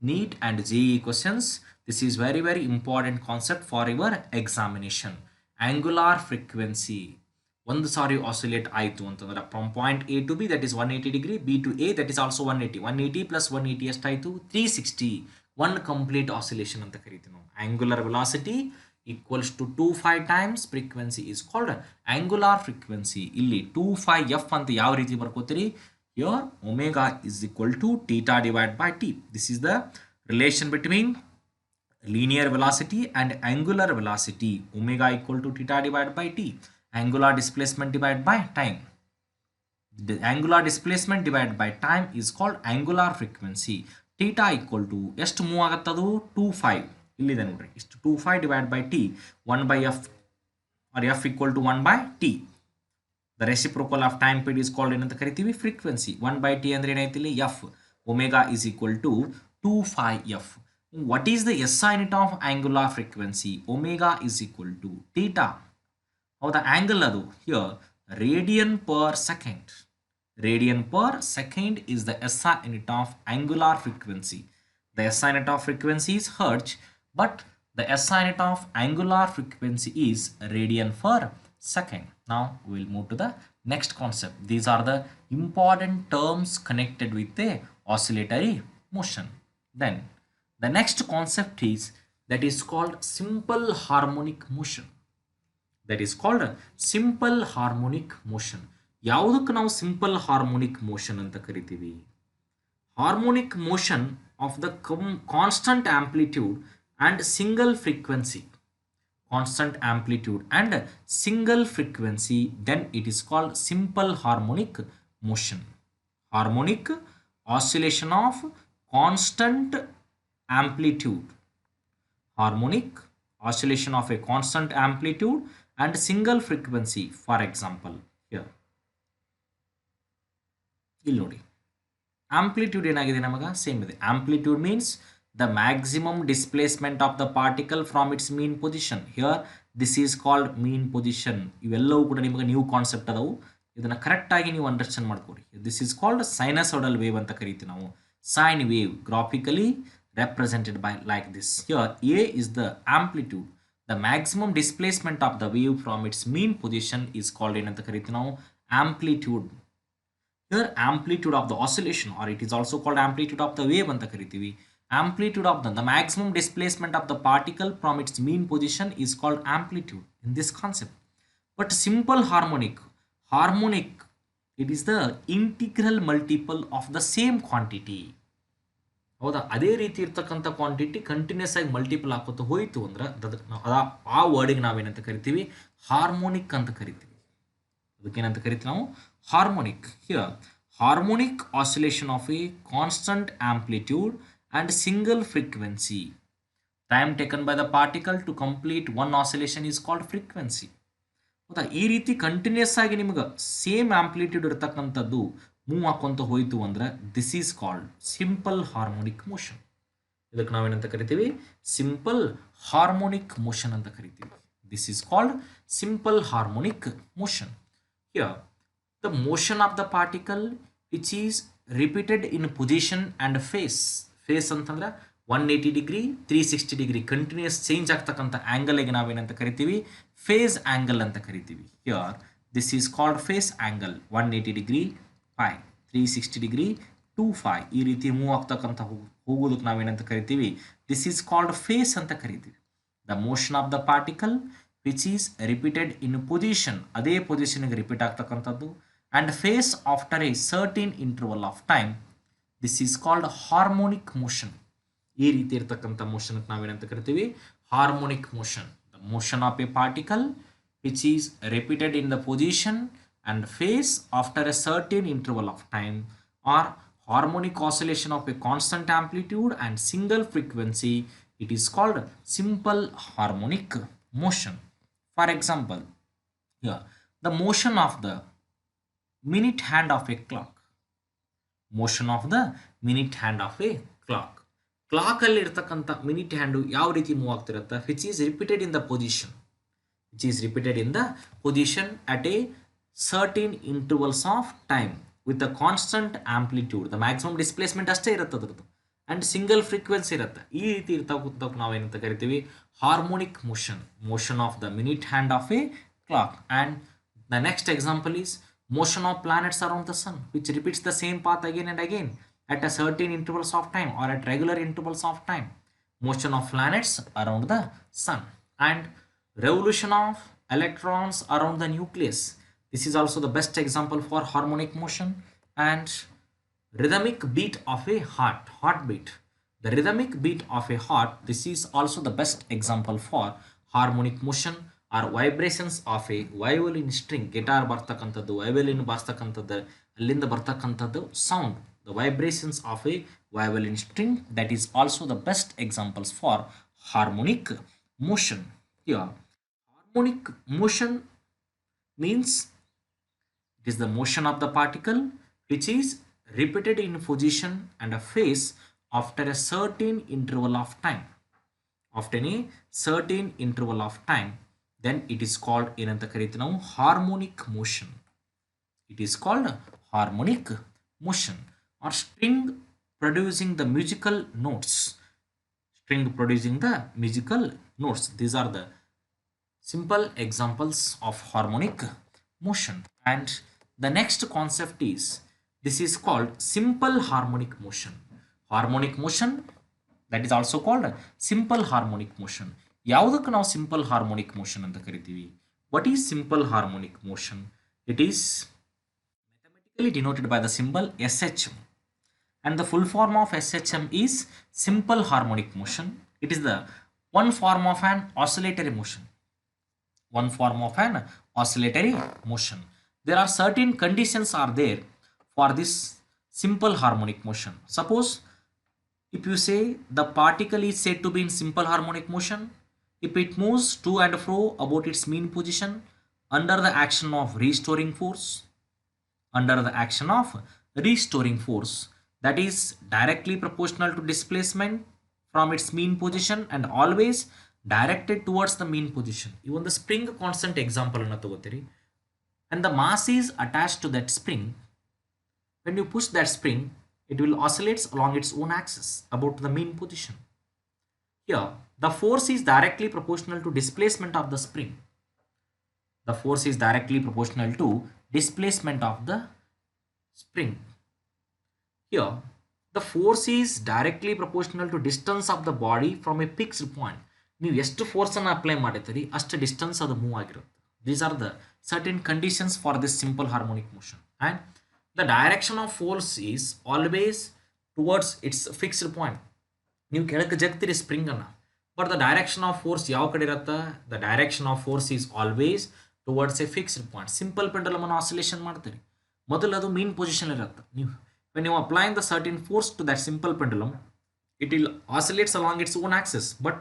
NEET and JEE questions, this is very important concept for your examination. Angular frequency. ಒಂದು ಸಾರಿ oscillate ಆಯಿತು ಅಂತಂದ್ರೆ from point A to B that is 180 degree, B to A that is also 180. 180 plus 180 ಎಷ್ಟಾಯಿತು? 360. One complete oscillation ಅಂತ ಕರಿತೀವಿ ನಾವು. Angular velocity equals to 2 phi times frequency is called angular frequency. ಇಲ್ಲಿ 2 phi f ಅಂತ ಯಾವ ರೀತಿ ಬರ್ಕೋತೀರಿ? Or omega is equal to theta divide by T. This is the relation between linear velocity and angular velocity. Omega equal to theta divided by t. Angular displacement divided by time. The angular displacement divided by time is called angular frequency. Theta equal to ಎಷ್ಟು move ಆಗುತ್ತದು? 2 phi. ಇಲ್ಲಿದೆ ನೋಡ್ರಿ, ಇಷ್ಟು 2 phi divided by t. 1 by f, or f equal to 1 by t. The reciprocal of time period is called ಏನಂತ ಕರಿತೀವಿ? frequency. 1 by t ಅಂದ್ರೆ ಏನಾಯ್ತು ಇಲ್ಲಿ? f. Omega is equal to 2 phi f. What is the SI unit of angular frequency? Omega is equal to theta. How the angle adu? Here, radian per second. Radian per second is the SI unit of angular frequency. The SI unit of frequency is hertz, but the SI unit of angular frequency is radian per second. Now we will move to the next concept. These are the important terms connected with the oscillatory motion. Then the next concept is that is called simple harmonic motion. That is called simple harmonic motion. ಯಾವುದಕ್ಕೆ ನಾವು simple harmonic motion ಅಂತ ಕರಿತೀವಿ? Harmonic motion of the constant amplitude and single frequency. Constant amplitude and single frequency, then it is called simple harmonic motion. Harmonic oscillation of constant amplitude. Harmonic oscillation of a constant amplitude and single frequency. For example, here ಇಲ್ಲಿ ನೋಡಿ, amplitude ಏನಾಗಿದೆ ನಮಗೆ? Same ಇದೆ. Amplitude means the maximum displacement of the particle from it's mean position. Here this is called mean position. ಇವೆಲ್ಲವೂ ಕೂಡ ನಿಮಗೆ new concept ಅದಾವು. ಇದನ್ನು ಕರೆಕ್ಟಾಗಿ ನೀವು ಅಂಡರ್ಸ್ಟ್ಯಾಂಡ್ ಮಾಡ್ಕೊರಿ. This is called sinusoidal wave ಅಂತ ಕರಿತೀವಿ ನಾವು. Sine wave graphically represented by like this. Here A is the amplitude. The maximum displacement of the wave from its mean position is called ಏನಂತ ಕರಿತೀವಿ ನಾವು? amplitude. Here amplitude of the oscillation, or it is also called amplitude of the wave ಅಂತ ಕರಿತೀವಿ. Amplitude of the maximum displacement of the particle from its mean position is called amplitude in this concept. But simple harmonic it is the integral multiple of the same quantity. ಹೌದಾ, ಅದೇ ರೀತಿ ಇರ್ತಕ್ಕಂಥ quantity continuous ಆಗಿ multiple ಹಾಕೋತ ಹೋಯಿತು ಅಂದ್ರೆ ಆ ವರ್ಡಿಗೆ ನಾವೇನಂತ ಕರಿತೀವಿ, ಹಾರ್ಮೋನಿಕ್ ಅಂತ ಕರಿತೀವಿ. ಅದಕ್ಕೇನಂತ ಕರಿತೀವಿ ನಾವು, harmonic. Here harmonic oscillation of a constant amplitude and single frequency. Time taken by the particle to complete one oscillation is called frequency. ಹೌದಾ, ಈ ರೀತಿ ಕಂಟಿನ್ಯೂಸ್ ಆಗಿ ನಿಮ್ಗೆ ಸೇಮ್ ಆಂಪ್ಲಿಟ್ಯೂಡ್ ಇರತಕ್ಕಂಥದ್ದು ಮೂವ್ ಹಾಕೊಂತ ಹೋಯಿತು ಅಂದ್ರೆ this is called simple harmonic motion. ಇದಕ್ಕೆ ನಾವೇನಂತ ಕರಿತೀವಿ, ಸಿಂಪಲ್ ಹಾರ್ಮೋನಿಕ್ ಮೋಷನ್ ಅಂತ ಕರಿತೀವಿ. This is called simple harmonic motion. Here the motion of the particle which is repeated in position and phase. Phase ಅಂತಂದ್ರೆ 180 ಡಿಗ್ರಿ 360 ಡಿಗ್ರಿ ಕಂಟಿನ್ಯೂಸ್ ಚೇಂಜ್ ಆಗ್ತಕ್ಕಂಥ ಆ್ಯಂಗಲ್ಗೆ ನಾವೇನಂತ ಕರಿತೀವಿ, face angle ಅಂತ ಕರಿತೀವಿ. Here this is called face angle. 180 degree 5, 360 degree 2, 5 ಈ ರೀತಿ move ಆಗ್ತಕ್ಕಂಥ ಹೋಗೋದಕ್ಕೆ ನಾವೇನಂತ ಕರಿತೀವಿ, ದಿಸ್ ಈಸ್ ಕಾಲ್ಡ್ ಫೇಸ್ ಅಂತ ಕರಿತೀವಿ. The motion of the particle which is repeated in position, ಅದೇ ಪೊಸಿಷನ್ಗೆ ರಿಪೀಟ್ ಆಗ್ತಕ್ಕಂಥದ್ದು, and phase after a certain interval of time, this is called harmonic motion. ಈ ರೀತಿ ಇರ್ತಕ್ಕಂಥ ಮೋಷನ್ಗೆ ನಾವೇನಂತ ಕರಿತೀವಿ, harmonic motion. The motion of a particle which is repeated in the position and phase after a certain interval of time, or harmonic oscillation of a constant amplitude and single frequency, it is called simple harmonic motion. For example, here the motion of the minute hand of a clock. Motion of the minute hand of a clock. Clock ಅಲ್ಲಿ ಇರ್ತಕ್ಕಂಥ minute hand ಯಾವ ರೀತಿ move ಆಗ್ತಿರುತ್ತೆ, which is repeated in the position, which is repeated in the position at A certain intervals of time with a constant amplitude. The maximum displacement ಅಷ್ಟೇ ಇರುತ್ತೆ ಅದರದ್ದು, and single frequency ಇರುತ್ತೆ. ಈ ರೀತಿ ಇರ್ತಕ್ಕಂಥಕ್ಕೆ ನಾವೇನಂತ ಕರಿತೀವಿ, harmonic motion. Motion of the minute hand of a clock. And the next example is motion of planets around the sun which repeats the same path again and again at a certain intervals of time or at regular intervals of time. Motion of planets around the sun and revolution of electrons around the nucleus. This is also the best example for harmonic motion. And rhythmic beat of a heartbeat. The rhythmic beat of a heart, this is also the best example for harmonic motion. Or vibrations of a violin string. Guitar bartakantadu, violin bartakantadu, allinda bartakantadu sound. The vibrations of a violin string, that is also the best examples for harmonic motion. Here, harmonic motion means it is the motion of the particle which is repeated in position and a phase after a certain interval of time. After a certain interval of time, then it is called ಏನಂತ ಕರೀತೀವಿ ನಾವು, harmonic motion. It is called harmonic motion. Or string producing the musical notes. String producing the musical notes. These are the simple examples of harmonic motion. And the next concept is, this is called simple harmonic motion. Harmonic motion, that is also called simple harmonic motion. ಯಾವುದಕ್ಕೆ ನಾವು simple harmonic motion ಅಂತ ಕರಿತೀವಿ? What is simple harmonic motion? It is mathematically denoted by the symbol SHM. And the full form of SHM is simple harmonic motion. It is the one form of an oscillatory motion. One form of an oscillatory motion. There are certain conditions are there for this simple harmonic motion. Suppose if you say the particle is said to be in simple harmonic motion if it moves to and fro about its mean position under the action of restoring force. Under the action of restoring force, that is directly proportional to displacement from its mean position and always directed towards the mean position. Even the spring constant example anna tagotiri, and the mass is attached to that spring. When you push that spring, it will oscillate along its own axis about the mean position. Here the force is directly proportional to displacement of the spring. The force is directly proportional to displacement of the spring. Here, the force is directly proportional to distance of the body from a fixed point. ನೀವು ಎಷ್ಟು ಫೋರ್ಸನ್ನು apply ಮಾಡಿರ್ತೀರಿ ಅಷ್ಟು distance ಅದು move ಆಗಿರುತ್ತೆ. These are the certain conditions for this simple harmonic motion. And the direction of force is always towards its fixed point. ನೀವು ಕೆಳಕ್ಕೆ ಜಗ್ತೀರಿ spring ಅನ್ನ, but the direction of force ಯಾವ ಕಡೆ ಇರುತ್ತೆ? The direction of force is always towards A fixed point. Simple ಪೆಂಡಲಮ್ ಅನ್ನು oscillation ಮಾಡ್ತೀರಿ, ಮೊದಲು ಅದು ಮೀನ್ ಪೊಸಿಷನ್ ಇರುತ್ತೆ. ನೀವು when you applying the certain force to that simple pendulum, it will oscillates along its own axis, but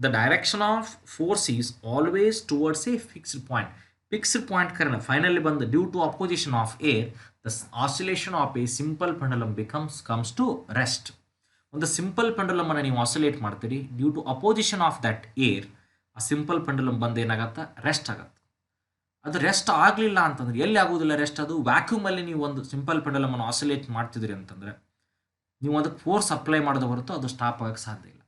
the direction of force is always towards a fixed point. Fixed point karan finally ಬಂದು due to opposition of air, the oscillation of a simple pendulum comes to rest. ಒಂದು simple pendulum ಅನ್ನು ನೀವು oscillate ಮಾಡ್ತೀರಿ, due to opposition of that air ಆ simple pendulum ಬಂದು ಏನಾಗತ್ತೆ? Rest ಆಗತ್ತೆ. ಅದು ರೆಸ್ಟ್ ಆಗಲಿಲ್ಲ ಅಂತಂದ್ರೆ ಎಲ್ಲಿ ಆಗೋದಿಲ್ಲ ರೆಸ್ಟ್? ಅದು ವ್ಯಾಕ್ಯೂಮಲ್ಲಿ ನೀವು ಒಂದು ಸಿಂಪಲ್ ಪೆಂಡುಲಮ್ ಅನ್ನು ಆಸಿಲೇಟ್ ಮಾಡ್ತಿದ್ರಿ ಅಂತಂದರೆ ನೀವು ಅದಕ್ಕೆ ಫೋರ್ಸ್ ಅಪ್ಲೈ ಮಾಡೋದು ಹೊರತು ಅದು ಸ್ಟಾಪ್ ಆಗೋಕ್ಕೆ ಸಾಧ್ಯ ಇಲ್ಲ.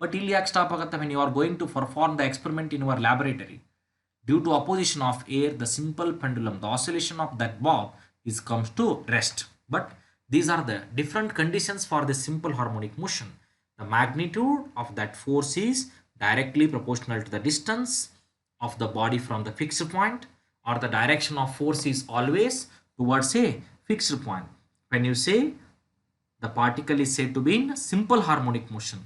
ಬಟ್ ಇಲ್ಲಿ ಯಾಕೆ ಸ್ಟಾಪ್ ಆಗುತ್ತೆ? When you are going to perform the experiment in your laboratory, due to opposition of air the simple pendulum, the oscillation of that bob is comes to rest. But these are the different conditions for this simple harmonic motion. The magnitude of that force is directly proportional to the distance of the body from the fixed point, or the direction of force is always towards a fixed point. When you say the particle is said to be in simple harmonic motion,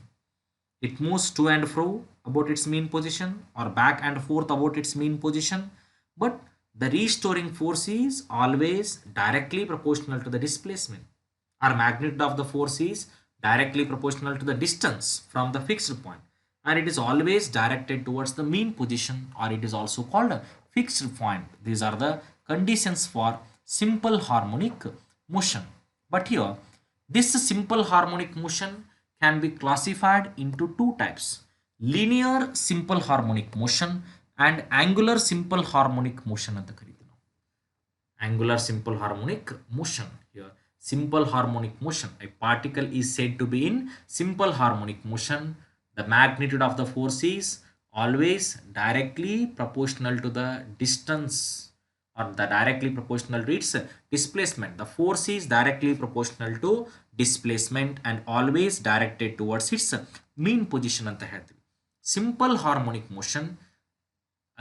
it moves to and fro about its mean position or back and forth about its mean position, but the restoring force is always directly proportional to the displacement, or magnitude of the force is directly proportional to the distance from the fixed point, and it is always directed towards the mean position, or it is also called a fixed point. These are the conditions for simple harmonic motion. But here this simple harmonic motion can be classified into two types: linear simple harmonic motion and angular simple harmonic motion ಅಂತ ಕರೀತೀವಿ ನಾವು. Angular simple harmonic motion. Here simple harmonic motion, a particle is said to be in simple harmonic motion. The magnitude of the force is always directly proportional to the distance, or the directly proportional to its displacement. The force is directly proportional to displacement and always directed towards its mean position ಅಂತ ಹೇಳ್ತೀವಿ. Simple harmonic motion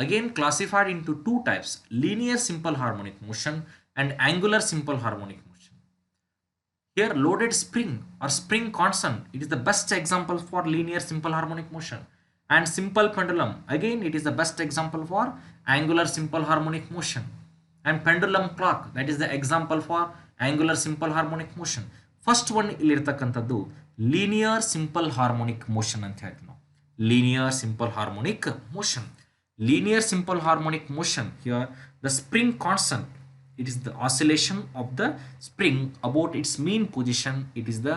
again classified into two types: linear simple harmonic motion and angular simple harmonic motion. Here loaded spring or spring constant, it is the best example for linear simple harmonic motion, and simple pendulum again it is the best example for angular simple harmonic motion, and pendulum clock, that is the example for angular simple harmonic motion. First one ಇಲ್ಲಿರ್ತಕ್ಕಂಥದ್ದು linear simple harmonic motion ಅಂತ ಹೇಳ್ತೀವಿ ನಾವು. linear simple harmonic motion. Linear simple harmonic motion, here the spring constant, it is the oscillation of the spring about its mean position. It is the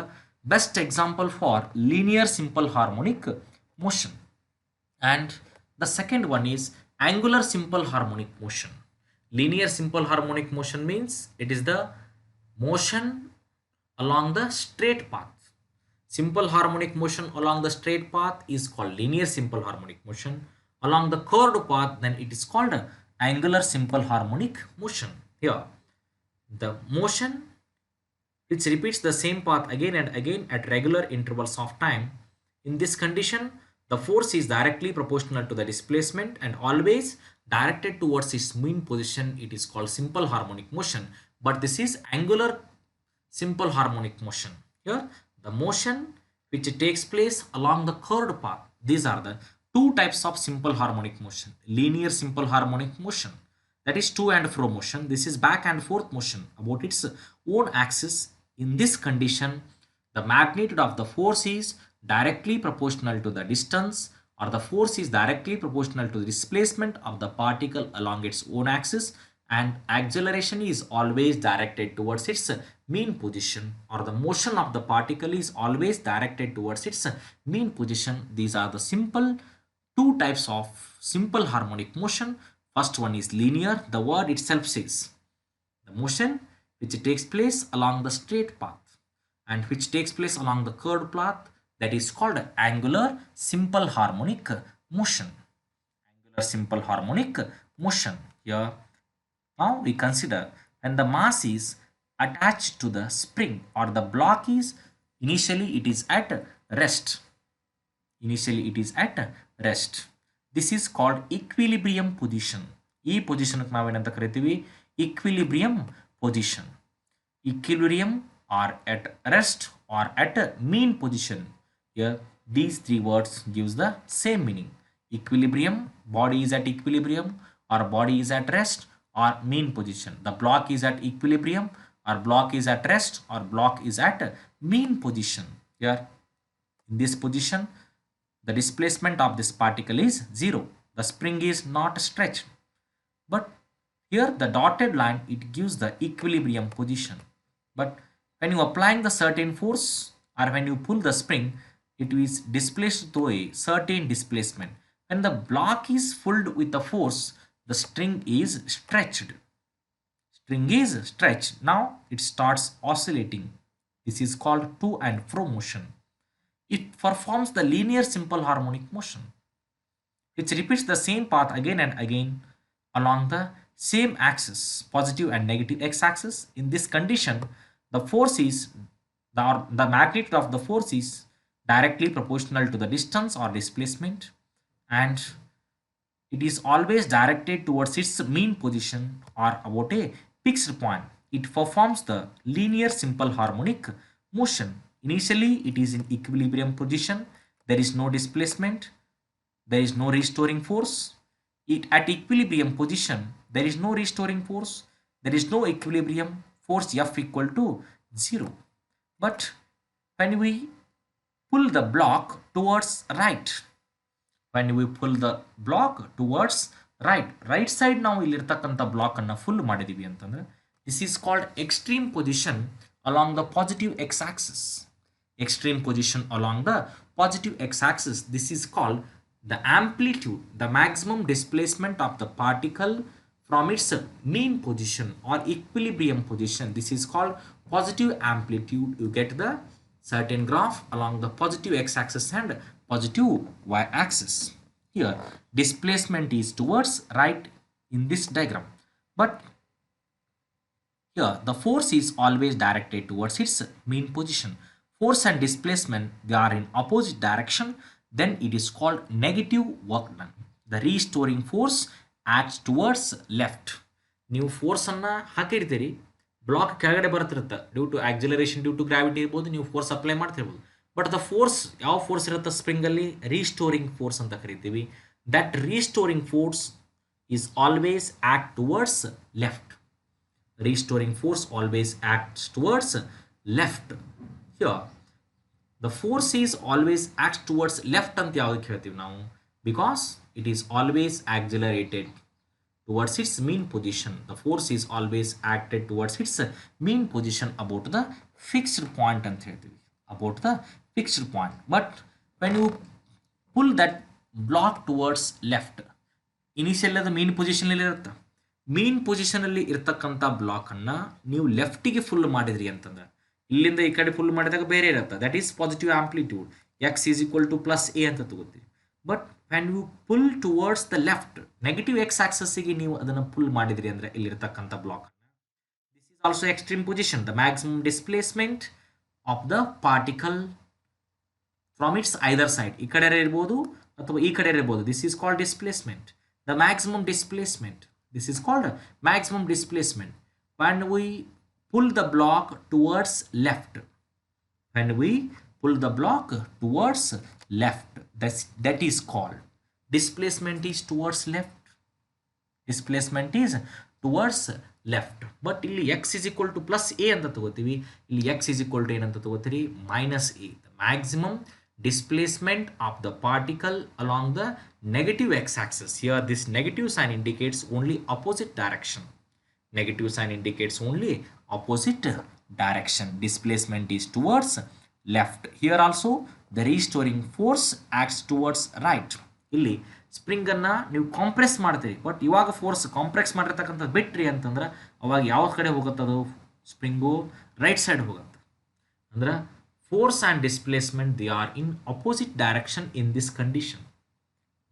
best example for linear simple harmonic motion. And the second one is angular simple harmonic motion. Linear simple harmonic motion means it is the motion along the straight path. Simple harmonic motion along the straight path is called linear simple harmonic motion. Along the curved path, then it is called angular simple harmonic motion. Here the motion which repeats the same path again and again at regular intervals of time. In this condition, the force is directly proportional to the displacement and always directed towards its mean position. It is called simple harmonic motion, but this is angular simple harmonic motion. Here the motion which takes place along the curved path. These are the two types of simple harmonic motion: linear simple harmonic motion, that is to and fro motion. This is back and forth motion about its own axis. In this condition, the magnitude of the force is directly proportional to the distance, or the force is directly proportional to the displacement of the particle along its own axis, and acceleration is always directed towards its mean position, or the motion of the particle is always directed towards its mean position. These are the two types of simple harmonic motion. First one is linear. The word itself says the motion which takes place along the straight path and which takes place along the curved path, that is called angular simple harmonic motion. Angular simple harmonic motion. Here now we consider when the mass is attached to the spring or the block is initially it is at rest. Initially it is at rest. This is called equilibrium position, ಈ ಪೊಸಿಷನ್ಗೆ ನಾವೇನಂತ ಕರಿತೀವಿ equilibrium position. Equilibrium or at rest or at a mean position. Here these three words gives the same meaning. Equilibrium, body is at equilibrium or body is at rest or mean position. The block is at equilibrium or block is at rest or block is at a mean position. Here in this position the displacement of this particle is 0. The spring is not stretched. But here the dotted line, it gives the equilibrium position. But when you applying the certain force or when you pull the spring, it is displaced through a certain displacement. When the block is pulled with the force, the string is stretched. String is stretched. Now it starts oscillating. This is called to and fro motion. It performs the linear simple harmonic motion, which repeats the same path again and again along the same axis, positive and negative x-axis. In this condition, the force is the magnitude of the force is directly proportional to the distance or displacement, and it is always directed towards its mean position or about a fixed point. It performs the linear simple harmonic motion. Initially, it is in equilibrium position. There is no displacement. There is no restoring force. It at equilibrium position, there is no restoring force. There is no equilibrium force F equal to 0. But when we pull the block towards right, when we pull the block towards right side ನಾವು ಇಲ್ಲಿರ್ತಕ್ಕಂಥ block ಅನ್ನು full ಮಾಡಿದೀವಿ ಅಂತಂದ್ರೆ this is called extreme position along the positive x-axis. Extreme position along the positive x-axis, this is called the amplitude, the maximum displacement of the particle from its mean position or equilibrium position. This is called positive amplitude. You get the certain graph along the positive x-axis and positive y-axis. Here displacement is towards right in this diagram, but here the force is always directed towards its mean position. Force and displacement, they are in opposite direction, then it is called negative work done. The restoring force acts towards left. ನೀವು force ಅನ್ನ ಹಾಕಿರ್ತೀರಿ, block ಕೆಳಗಡೆ ಬರ್ತಿರುತ್ತೆ due to acceleration, due to gravity ಇರ್ಬೋದು, ನೀವು force apply ಮಾಡ್ತಿರ್ಬೋದು. But the force ಯಾವ force ಇರುತ್ತೆ ಸ್ಪ್ರಿಂಗ್ ಅಲ್ಲಿ, ರೀಸ್ಟೋರಿಂಗ್ ಫೋರ್ಸ್ ಅಂತ ಕರಿತೀವಿ. That restoring force is always act towards left. Restoring force always acts towards left. Here the force is always acts towards left ಅಂತ ಯಾವಾಗ ಹೇಳ್ತೀವಿ ನಾವು, because it is always accelerated towards its mean position. The force is always acted towards its mean position about the fixed point ಅಂತ ಹೇಳ್ತೀವಿ, about the fixed point. But when you pull that block towards left, initial ಅದು ಮೀನ್ position ಅಲ್ಲಿ ಇರುತ್ತೆ. ಮೀನ್ position ಅಲ್ಲಿ ಇರ್ತಕ್ಕಂಥ block ಅನ್ನ ನೀವು ಲೆಫ್ಟಿಗೆ full ಮಾಡಿದ್ರಿ ಅಂತಂದ್ರೆ, ಇಲ್ಲಿಂದ ಈ ಕಡೆ ಫುಲ್ ಮಾಡಿದಾಗ ಬೇರೆ ಇರುತ್ತೆ, that is positive amplitude, x is equal to plus A ಅಂತ ತಗೋತೀವಿ. But when you pull towards the left, negative x ಆಕ್ಸಸ್ಸಿಗೆ ನೀವು ಅದನ್ನು ಪುಲ್ ಮಾಡಿದ್ರಿ ಅಂದರೆ ಇಲ್ಲಿರ್ತಕ್ಕಂಥ block, this is also extreme position. The maximum displacement of the particle from its either side, ಈ ಕಡೆ ಇರ್ಬೋದು ಅಥವಾ ಈ ಕಡೆ ಇರ್ಬೋದು, this is called displacement. The maximum displacement, this is called maximum displacement when we pull the block towards left. When we pull the block towards left, that is called displacement is towards left. Displacement is towards left. But ಇಲ್ಲಿ x is equal to plus a ಅಂತ ತಗೋತೀವಿ, ಇಲ್ಲಿ x is equal to ಏನಂತ ತಗೋತೀರಿ, minus a. The maximum displacement of the particle along the negative x-axis. Here this negative sign indicates only opposite direction. Negative sign indicates only opposite direction. Displacement is towards left. Here also the restoring force acts towards right. ಇಲ್ಲಿ spring ಅನ್ನ ನೀವು compress ಮಾಡ್ತೀರಿ, but ಇವಾಗ force compress ಮಾಡಿರ್ತಕ್ಕಂಥದ್ದು ಬಿಟ್ರಿ ಅಂತಂದ್ರೆ ಅವಾಗ ಯಾವ ಕಡೆ ಹೋಗುತ್ತದು, ಸ್ಪ್ರಿಂಗು ರೈಟ್ ಸೈಡ್ ಹೋಗುತ್ತೆ. ಅಂದ್ರೆ force and displacement, they are in opposite direction in this condition.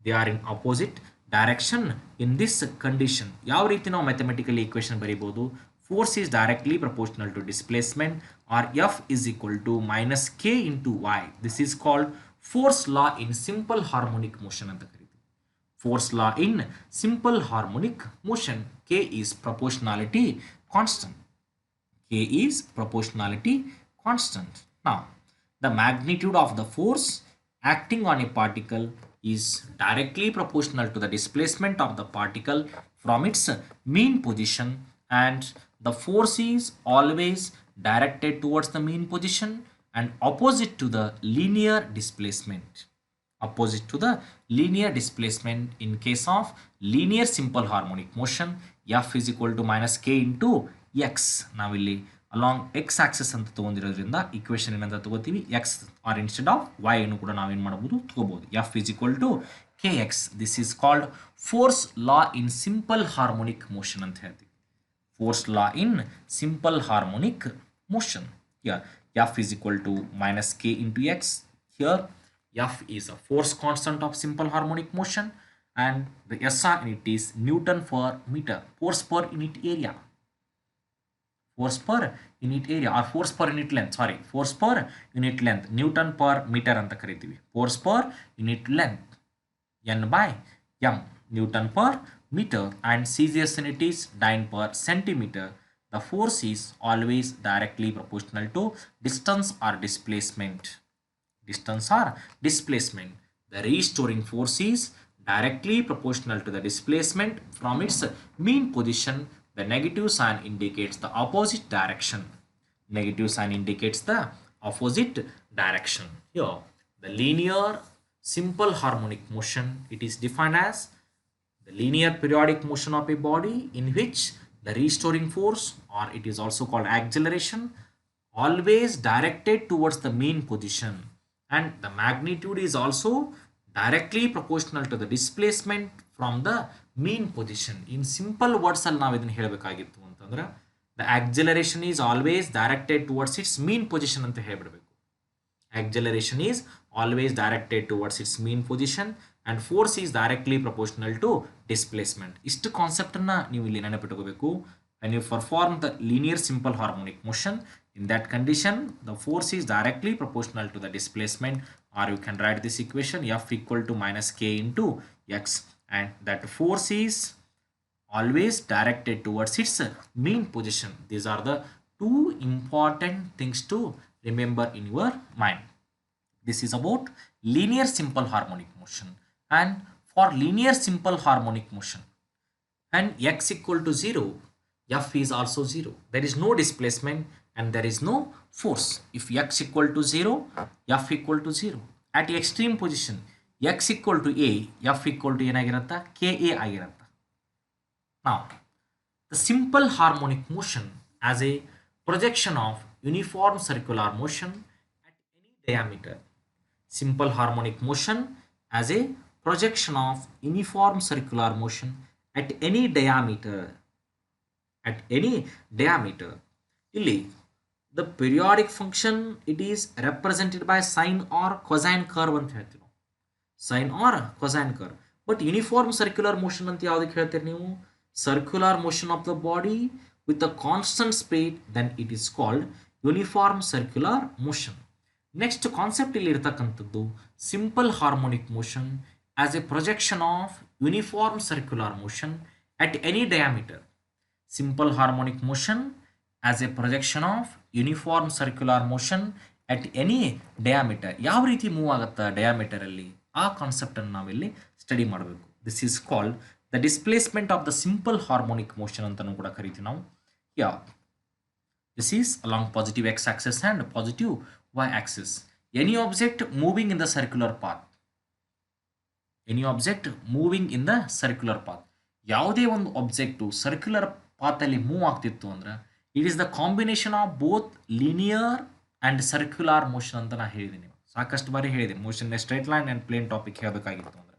They are in opposite direction in this condition. ಯಾವ ರೀತಿ ನಾವು ಮ್ಯಾಥಮೆಟಿಕಲ್ ಈಕ್ವೇಷನ್ ಬರೀಬಹುದು, force is directly proportional to displacement or F is equal to minus k into y. This is called force law in simple harmonic motion ಅಂತ ಕರೀತೀವಿ. Force law in simple harmonic motion. K is proportionality constant. K is proportionality constant. Now, the magnitude of the force acting on a particle is directly proportional to the displacement of the particle from its mean position, and the force is always directed towards the mean position and opposite to the linear displacement. Opposite to the linear displacement in case of linear simple harmonic motion, F is equal to minus k into x. ನಾವಿಲ್ಲಿ along x axis ಅಂತ ತಗೊಂಡಿರೋದ್ರಿಂದ equation ಏನಂತ ತಗೋತೀವಿ, x or instead of y ಅನ್ನು ಕೂಡ ನಾವೇನು ಮಾಡಬಹುದು ತಗೋಬಹುದು. F is equal to k x. This is called force law in simple harmonic motion ಅಂತ ಹೇಳ್ತೀವಿ. Force law in simple harmonic motion. Here F is equal to minus k into x. Here F is a force constant of simple harmonic motion, and the SI unit is Newton per meter. Force per unit area. Force per unit area or force per unit length. Sorry, force per unit length. Newton per meter ಅಂತ ಕರಿತೀವಿ. Force per unit length. N by M. Newton per meter, and CGS unit is dyne per centimeter. The force is always directly proportional to distance or displacement. Distance or displacement. The restoring force is directly proportional to the displacement from its mean position. The negative sign indicates the opposite direction. Negative sign indicates the opposite direction. Here, the linear simple harmonic motion, it is defined as the linear periodic motion of a body in which the restoring force, or it is also called acceleration, always directed towards the mean position, and the magnitude is also directly proportional to the displacement from the mean position. In simple words ಅಲ್ಲಿ ನಾವು ಇದನ್ನು ಹೇಳಬೇಕಾಗಿತ್ತು ಅಂತಂದ್ರೆ the acceleration is always directed towards its mean position ಅಂತ ಹೇಳ್ಬಿಡಬೇಕು. Acceleration is always directed towards its mean position, and force is directly proportional to displacement. ಇಷ್ಟು concept ಅನ್ನ ನೀವು ಇಲ್ಲಿ ನೆನಪಿಟ್ಟುಕೋಬೇಕು. When you perform the linear simple harmonic motion, in that condition the force is directly proportional to the displacement, or you can write this equation F equal to minus k into x, and that force is always directed towards its mean position. These are the two important things to remember in your mind. This is about linear simple harmonic motion. And for linear simple harmonic motion, when x equal to 0, F is also 0. There is no displacement and there is no force. If x equal to 0, F equal to 0. At extreme position, x equal to a, F equal to ಏನಾಗಿರುತ್ತಾ ka ಆಗಿರುತ್ತಾ. Now, the simple harmonic motion as a projection of uniform circular motion at any diameter. Simple harmonic motion as a projection of uniform circular motion at any diameter. At any diameter. Illi, the periodic function, it is represented by sine or cosine curve ಅಂತ ಹೇಳ್ತೀವಿ ನಾವು. Sine or cosine curve. But uniform circular motion ಅಂತ ಯಾವುದಕ್ಕೆ ಹೇಳ್ತೀರಿ ನೀವು? Circular motion of the body with a constant speed, then it is called uniform circular motion. Next concept ಇಲ್ಲಿ ಇರತಕ್ಕಂಥದ್ದು simple harmonic motion as a projection of uniform circular motion at any diameter. Simple harmonic motion as a projection of uniform circular motion at any diameter. ಯಾವ ರೀತಿ move ಆಗುತ್ತಾ diameter ಅಲ್ಲಿ, ಆ concept ಅನ್ನು ನಾವಿಲ್ಲಿ study ಮಾಡಬೇಕು. This is called the displacement of the simple harmonic motion ಅಂತಾನೂ ಕೂಡ ಕರಿತೀವಿ ನಾವು. ಯಾ, this is along positive x axis and positive y axis. Any object moving in the circular path. Any object moving in the circular path. ಯಾವುದೇ ಒಂದು object circular ಪಾತಲ್ಲಿ move ಆಗ್ತಿತ್ತು ಅಂದ್ರೆ it is the combination of both linear and circular motion ಅಂತ ನಾನು ಹೇಳಿದ್ದೀನಿ. ಸಾಕಷ್ಟು ಬಾರಿ ಹೇಳಿದ್ದೀನಿ motion straight line and plane topic ಹೇಳಬೇಕಾಗಿತ್ತು ಅಂದರೆ.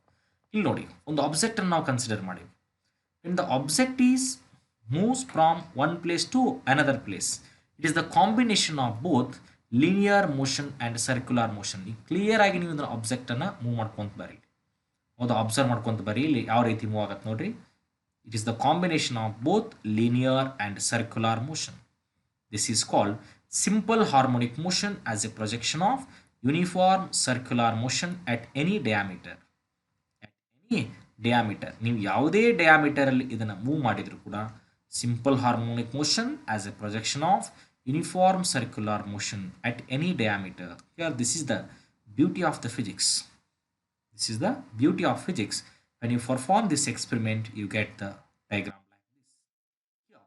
ಇಲ್ಲಿ ನೋಡಿ, ಒಂದು ಆಬ್ಜೆಕ್ಟನ್ನು ನಾವು ಕನ್ಸಿಡರ್ ಮಾಡಿವಿ. In the object is moves from one place to another place. It is the combination of both linear motion and circular motion. ಈಗ ಕ್ಲಿಯರ್ ಆಗಿ ನೀವು ಇದನ್ನು ಆಬ್ಜೆಕ್ಟನ್ನು ಮೂವ್ ಮಾಡ್ಕೊಂತ ಬರ್ರಿ, ಹೌದು ಅಬ್ಸರ್ವ್ ಮಾಡ್ಕೊಂತ ಬರ್ರಿ. ಇಲ್ಲಿ ಯಾವ ರೀತಿ ಮೂವ್ ಆಗತ್ತೆ ನೋಡ್ರಿ. It is the combination of both linear and circular motion. This is called simple harmonic motion as a projection of uniform circular motion at any diameter. At any diameter. ನೀವು ಯಾವುದೇ diameter ಅಲ್ಲಿ ಇದನ್ನು move ಮಾಡಿದ್ರು ಕೂಡ simple harmonic motion as a projection of uniform circular motion at any diameter. Here this is the beauty of the physics. This is the beauty of physics. When you perform this experiment, you get the diagram like this. Here,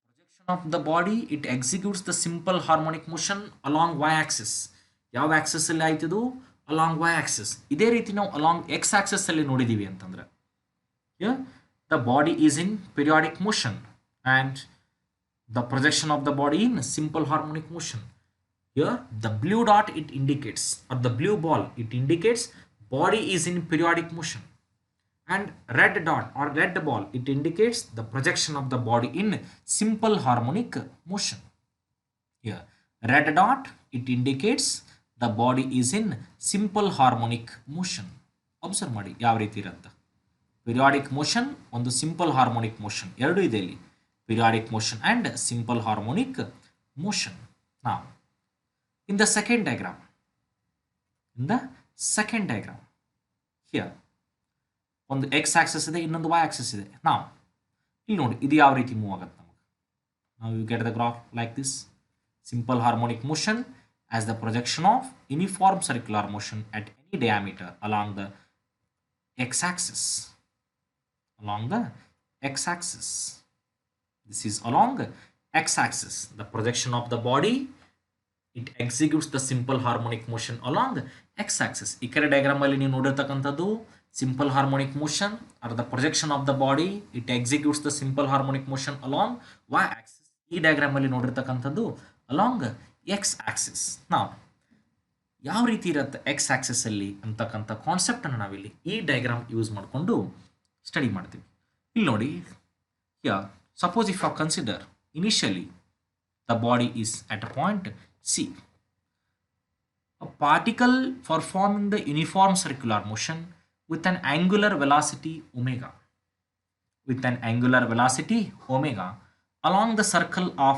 projection of the body, it executes the simple harmonic motion along y-axis. ಯಾವ Axis ಅಲ್ಲಿ ಆಯ್ತಿದು along y-axis. ಇದೇ ರೀತಿ ನಾವು along x-axis ಅಲ್ಲಿ ನೋಡಿದೀವಿ ಅಂತಂದ್ರೆ here the body is in periodic motion and the projection of the body in simple harmonic motion. Here the blue dot it indicates, or the blue ball it indicates body is in periodic motion, and red dot or red ball it indicates the projection of the body in simple harmonic motion. Here red dot it indicates the body is in simple harmonic motion. Observe ಮಾಡಿ ಯಾವ ರೀತಿ ಇರುತ್ತೆ. Periodic motion ಒಂದು simple harmonic motion ಎರಡು ಇದೆ ಇಲ್ಲಿ, periodic motion and simple harmonic motion. Now in the second diagram, here ಒಂದು x axis ಇದೆ, ಇನ್ನೊಂದು y axis ಇದೆ. Now ಇಲ್ಲಿ ನೋಡಿ ಇದು ಯಾವ ರೀತಿ ಮೂವ್ ಆಗುತ್ತೆ ನಮಗೆ. Now you get the graph like this. Simple harmonic motion as the projection of uniform circular motion at any diameter along the x-axis. Along the x-axis. This is along x-axis. The projection of the body, it executes the simple harmonic motion along x-axis. ಈ ಕಡೆ diagram ಅಲ್ಲಿ ನೀವು ನೋಡಿರ್ತಕ್ಕಂಥದ್ದು simple harmonic motion or the projection of the body, it executes the simple harmonic motion along y-axis. ಈ diagram ಅಲ್ಲಿ ನೋಡಿರ್ತಕ್ಕಂಥದ್ದು along x-axis. Now ಯಾವ ರೀತಿ ಇರುತ್ತೆ x-axis ಅಲ್ಲಿ ಅಂತಕ್ಕಂಥ ಕಾನ್ಸೆಪ್ಟ್ ಅನ್ನು ನಾವಿಲ್ಲಿ ಈ ಡಯಾಗ್ರಾಮ್ ಯೂಸ್ ಮಾಡಿಕೊಂಡು ಸ್ಟಡಿ ಮಾಡ್ತೀವಿ. ಇಲ್ಲಿ ನೋಡಿ, here suppose if you consider initially the body is at a point C, a particle performing the uniform circular motion with an angular velocity omega along the circle of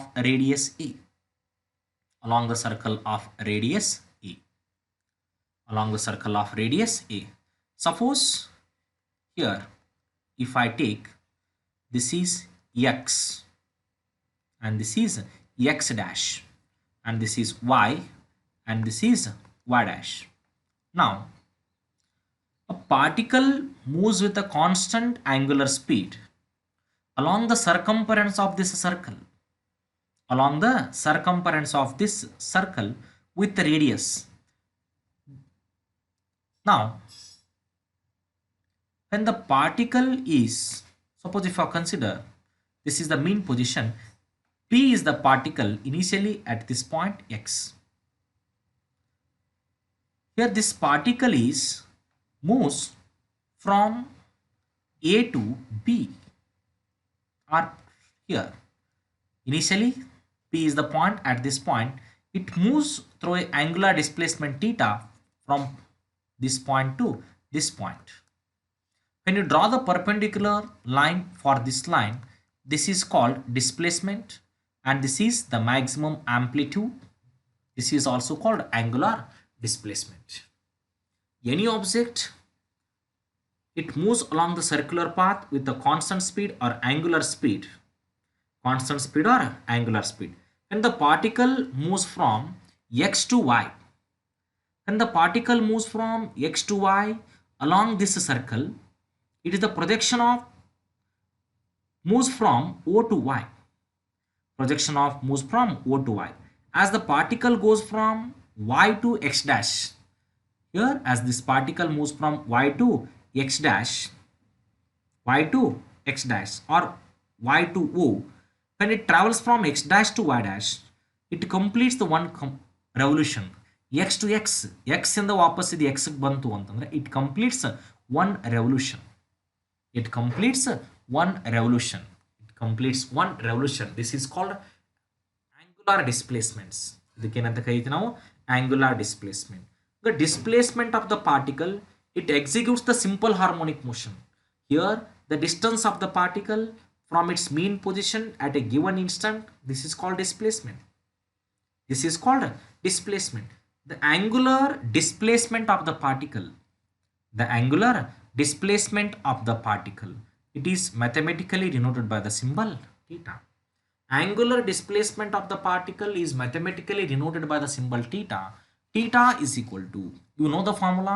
radius a. Suppose here if I take this is x and this is x dash and this is y and this is y dash. Now a particle moves with a constant angular speed along the circumference of this circle with the radius. Now when the particle is, suppose if I consider this is the mean position, P is the particle initially at this point x. Here this particle moves from A to B, or here initially P is the point, at this point it moves through an angular displacement theta from this point to this point. When you draw the perpendicular line for this line, this is called displacement and this is the maximum amplitude. This is also called angular displacement. Any object, it moves along the circular path with the constant speed or angular speed. When the particle moves from x to y, along this circle, it is the projection of moves from O to y. As the particle goes from y to x dash, here as this particle moves from y to x dash or y to O, when it travels from x dash to y dash, it completes the one revolution. X to x ಇಂದ ವಾಪಸ್ ಇದು x ಬಂತು ಅಂತಂದ್ರೆ it completes one revolution. This is called angular displacements. ಇದಕ್ಕೇನಂತ ಕರೀತೀವಿ ನಾವು angular displacement. The displacement of the particle, it executes the simple harmonic motion. Here the distance of the particle from its mean position at a given instant, this is called displacement. The angular displacement of the particle, displacement of the particle. It is mathematically denoted by the symbol theta. Angular displacement of the particle is mathematically denoted by the symbol theta. Theta is equal to, you know the formula,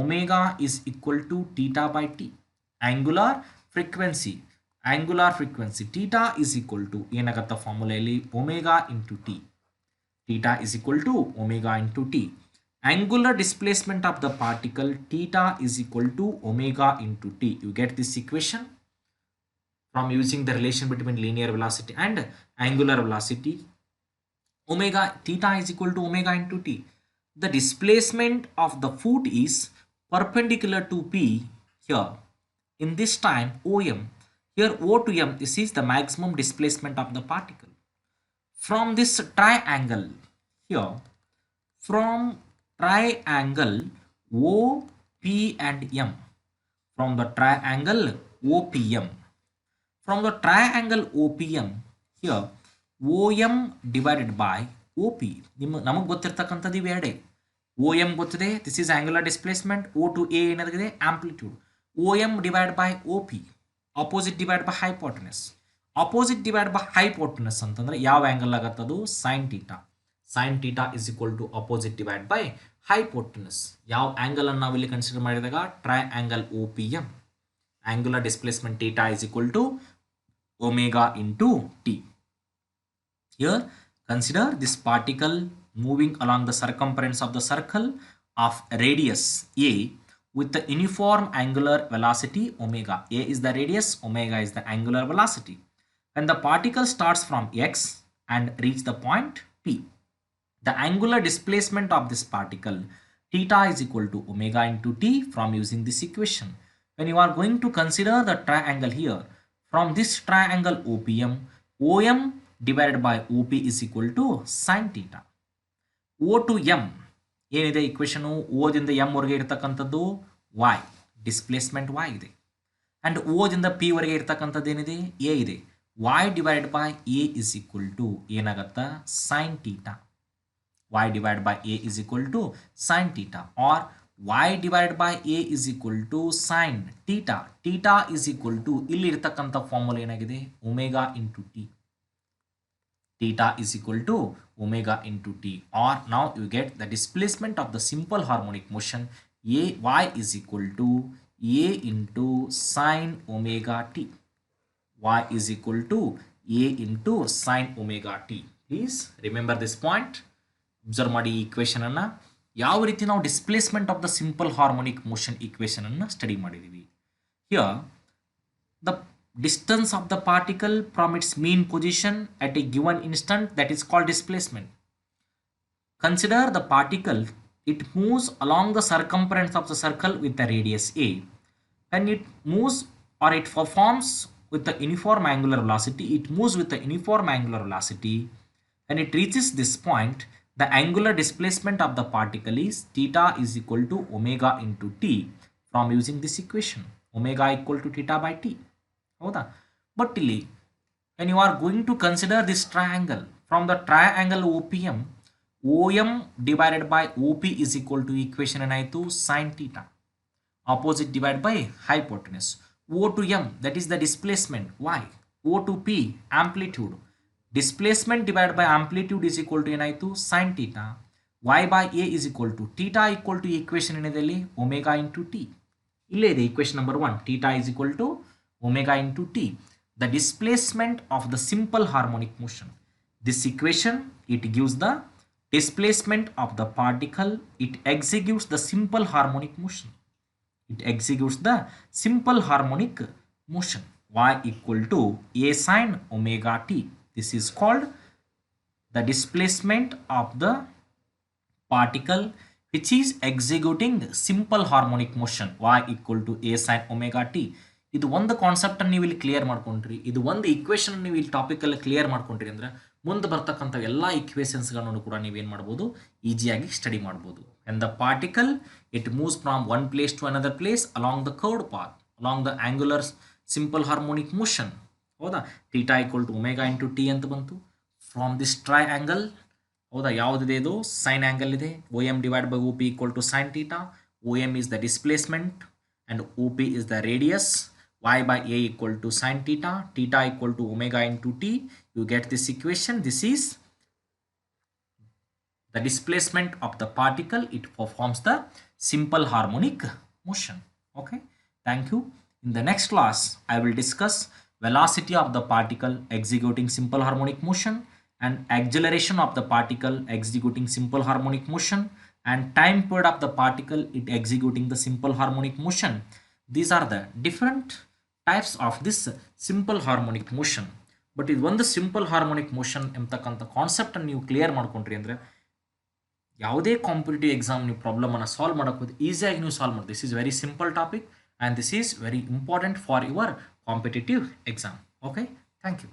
omega is equal to theta by t. Angular frequency theta is equal to ಏನಾಗತ್ತ ಫಾರ್ಮುಲೆಯಲ್ಲಿ omega into t. Theta is equal to omega into t. Angular displacement of the particle theta is equal to omega into t. You get this equation from using the relation between linear velocity and angular velocity. Omega theta is equal to omega into t. The displacement of the foot is perpendicular to p here. In this time OM, here O to M, this is the maximum displacement of the particle. From this triangle here, from triangle OP and M, from the triangle OPM, from the triangle OPM here, OM divided by OP, ನಮಗೆ ಗೊತ್ತಿರ್ತಕ್ಕಂಥದ್ದು ಇವೆರಡೇ. OM ಗೊತ್ತಿದೆ, this is angular displacement. O to A ಏನಾಗಿದೆ, amplitude. OM divided by OP, opposite divided by hypotenuse. Opposite divided by hypotenuse ಅಂತಂದ್ರೆ ಯಾವ angle ಆಗತ್ತದು, sin theta. Sin theta is equal to opposite divided by hypotenuse. ಯಾವ angle ಅನ್ನು ನಾವು ಇಲ್ಲಿ consider ಮಾಡಿದಾಗ triangle OPM. Angular displacement theta is equal to omega into t. Here consider this particle moving along the circumference of the circle of radius a with the uniform angular velocity omega. A is the radius, omega is the angular velocity. When the particle starts from x and reach the point p, the angular displacement of this particle theta is equal to omega into t from using this equation. When you are going to consider the triangle here, from this triangle OPM, OM divided by OP is equal to sin theta. O to M ಏನಿದೆ ಇಕ್ವೇಶನು, ಓದಿಂದ M ವರೆಗೆ ಇರ್ತಕ್ಕಂಥದ್ದು y, displacement y ಇದೆ. And ಓದಿಂದ P ವರೆಗೆ ಇರ್ತಕ್ಕಂಥದ್ದು ಏನಿದೆ, A ಇದೆ. y divided by A is equal to ಏನಾಗತ್ತಾ, sine theta. y divided by a is equal to sin theta, or y divided by a is equal to sin theta. Theta is equal to ಇಲ್ಲಿ ಇರ್ತಕ್ಕಂಥ formula ಏನಾಗಿದೆ, omega into T. Theta is equal to omega into t, or now you get the displacement of the simple harmonic motion y is equal to a into sin omega t. Y is equal to a into sin omega t. Please remember this point. Observe ಮಾಡಿ ಈ equation ಅನ್ನು. ಯಾವ ರೀತಿ ನಾವು displacement of the simple harmonic motion equation ಅನ್ನು study ಮಾಡಿದೀವಿ. Here the distance of the particle from its mean position at a given instant, that is called displacement. Consider the particle, it moves along the circumference of the circle with the radius a. When it moves or it performs with the uniform angular velocity, it moves with the uniform angular velocity. When it reaches this point, the angular displacement of the particle is theta is equal to omega into t from using this equation. Omega equal to theta by t. ಹೌದಾ? But ಇಲ್ಲಿ when you are going to consider this triangle, from the triangle OPM, OM divided by OP is equal to equation ಏನಾಯಿತು, sin theta. Opposite divided by hypotenuse. O to M, that is the displacement y. O to P, amplitude. Displacement divided by amplitude is equal to ಏನಾಯಿತು, sin theta. Y by A is equal to theta equal to equation ಏನಿದೆ ಇಲ್ಲಿ, omega into t. ಇಲ್ಲೇ ಇದೆ equation number 1. Theta is equal to omega into t, the displacement of the simple harmonic motion. This equation, it gives the displacement of the particle, it executes the simple harmonic motion. It executes the simple harmonic motion. Y equal to a sin omega t. This is called the displacement of the particle which is executing simple harmonic motion. Y equal to a sin omega t. ಇದು ಒಂದು concept ಅನ್ನು ನೀವು ಇಲ್ಲಿ clear ಮಾಡ್ಕೊಂಡ್ರಿ, ಇದು ಒಂದು equation ನೀವು ಇಲ್ಲಿ ಟಾಪಿಕ್ ಅಲ್ಲಿ ಕ್ಲಿಯರ್ ಮಾಡ್ಕೊಂಡ್ರಿ ಅಂದ್ರೆ ಮುಂದೆ ಬರ್ತಕ್ಕಂಥ ಎಲ್ಲ ಈಕ್ವೇಷನ್ಸ್ಗಳನ್ನು ಕೂಡ ನೀವೇನು ಮಾಡ್ಬೋದು, ಈಸಿಯಾಗಿ ಸ್ಟಡಿ ಮಾಡ್ಬೋದು. And the particle it moves from one place to another place along the curved path, along the angular simple harmonic motion. ಹೌದಾ? Theta equal to omega into t ಅಂತ ಬಂತು. ಫ್ರಾಮ್ ದಿಸ್ ಟ್ರೈ ಆಂಗಲ್, ಹೌದಾ, ಯಾವುದಿದೆ ಇದು, sine angle ಇದೆ. O M divide by O P equal to sine theta. O M is the displacement and OP is the radius. Y by A equal to sine theta, theta equal to omega into t. You get this equation. This is the displacement of the particle. It performs the simple harmonic motion. Okay, thank you. In the next class I will discuss velocity of the particle executing simple harmonic motion and acceleration of the particle executing simple harmonic motion and time period of the particle it executing the simple harmonic motion. These are the different types of this simple harmonic motion. But ಇದು ಒಂದು simple harmonic motion ಎಂಬತಕ್ಕಂಥ ಕಾನ್ಸೆಪ್ಟನ್ನು ನೀವು clear ಮಾಡ್ಕೊಂಡ್ರಿ ಅಂದರೆ ಯಾವುದೇ competitive exam ನೀವು ಪ್ರಾಬ್ಲಮನ್ನು solve ಮಾಡೋಕ್ಕೆ ಈಸಿಯಾಗಿ ನೀವು ಸಾಲ್ವ್ ಮಾಡಿ. This is very simple topic and this is very important for your competitive exam. Okay, thank you.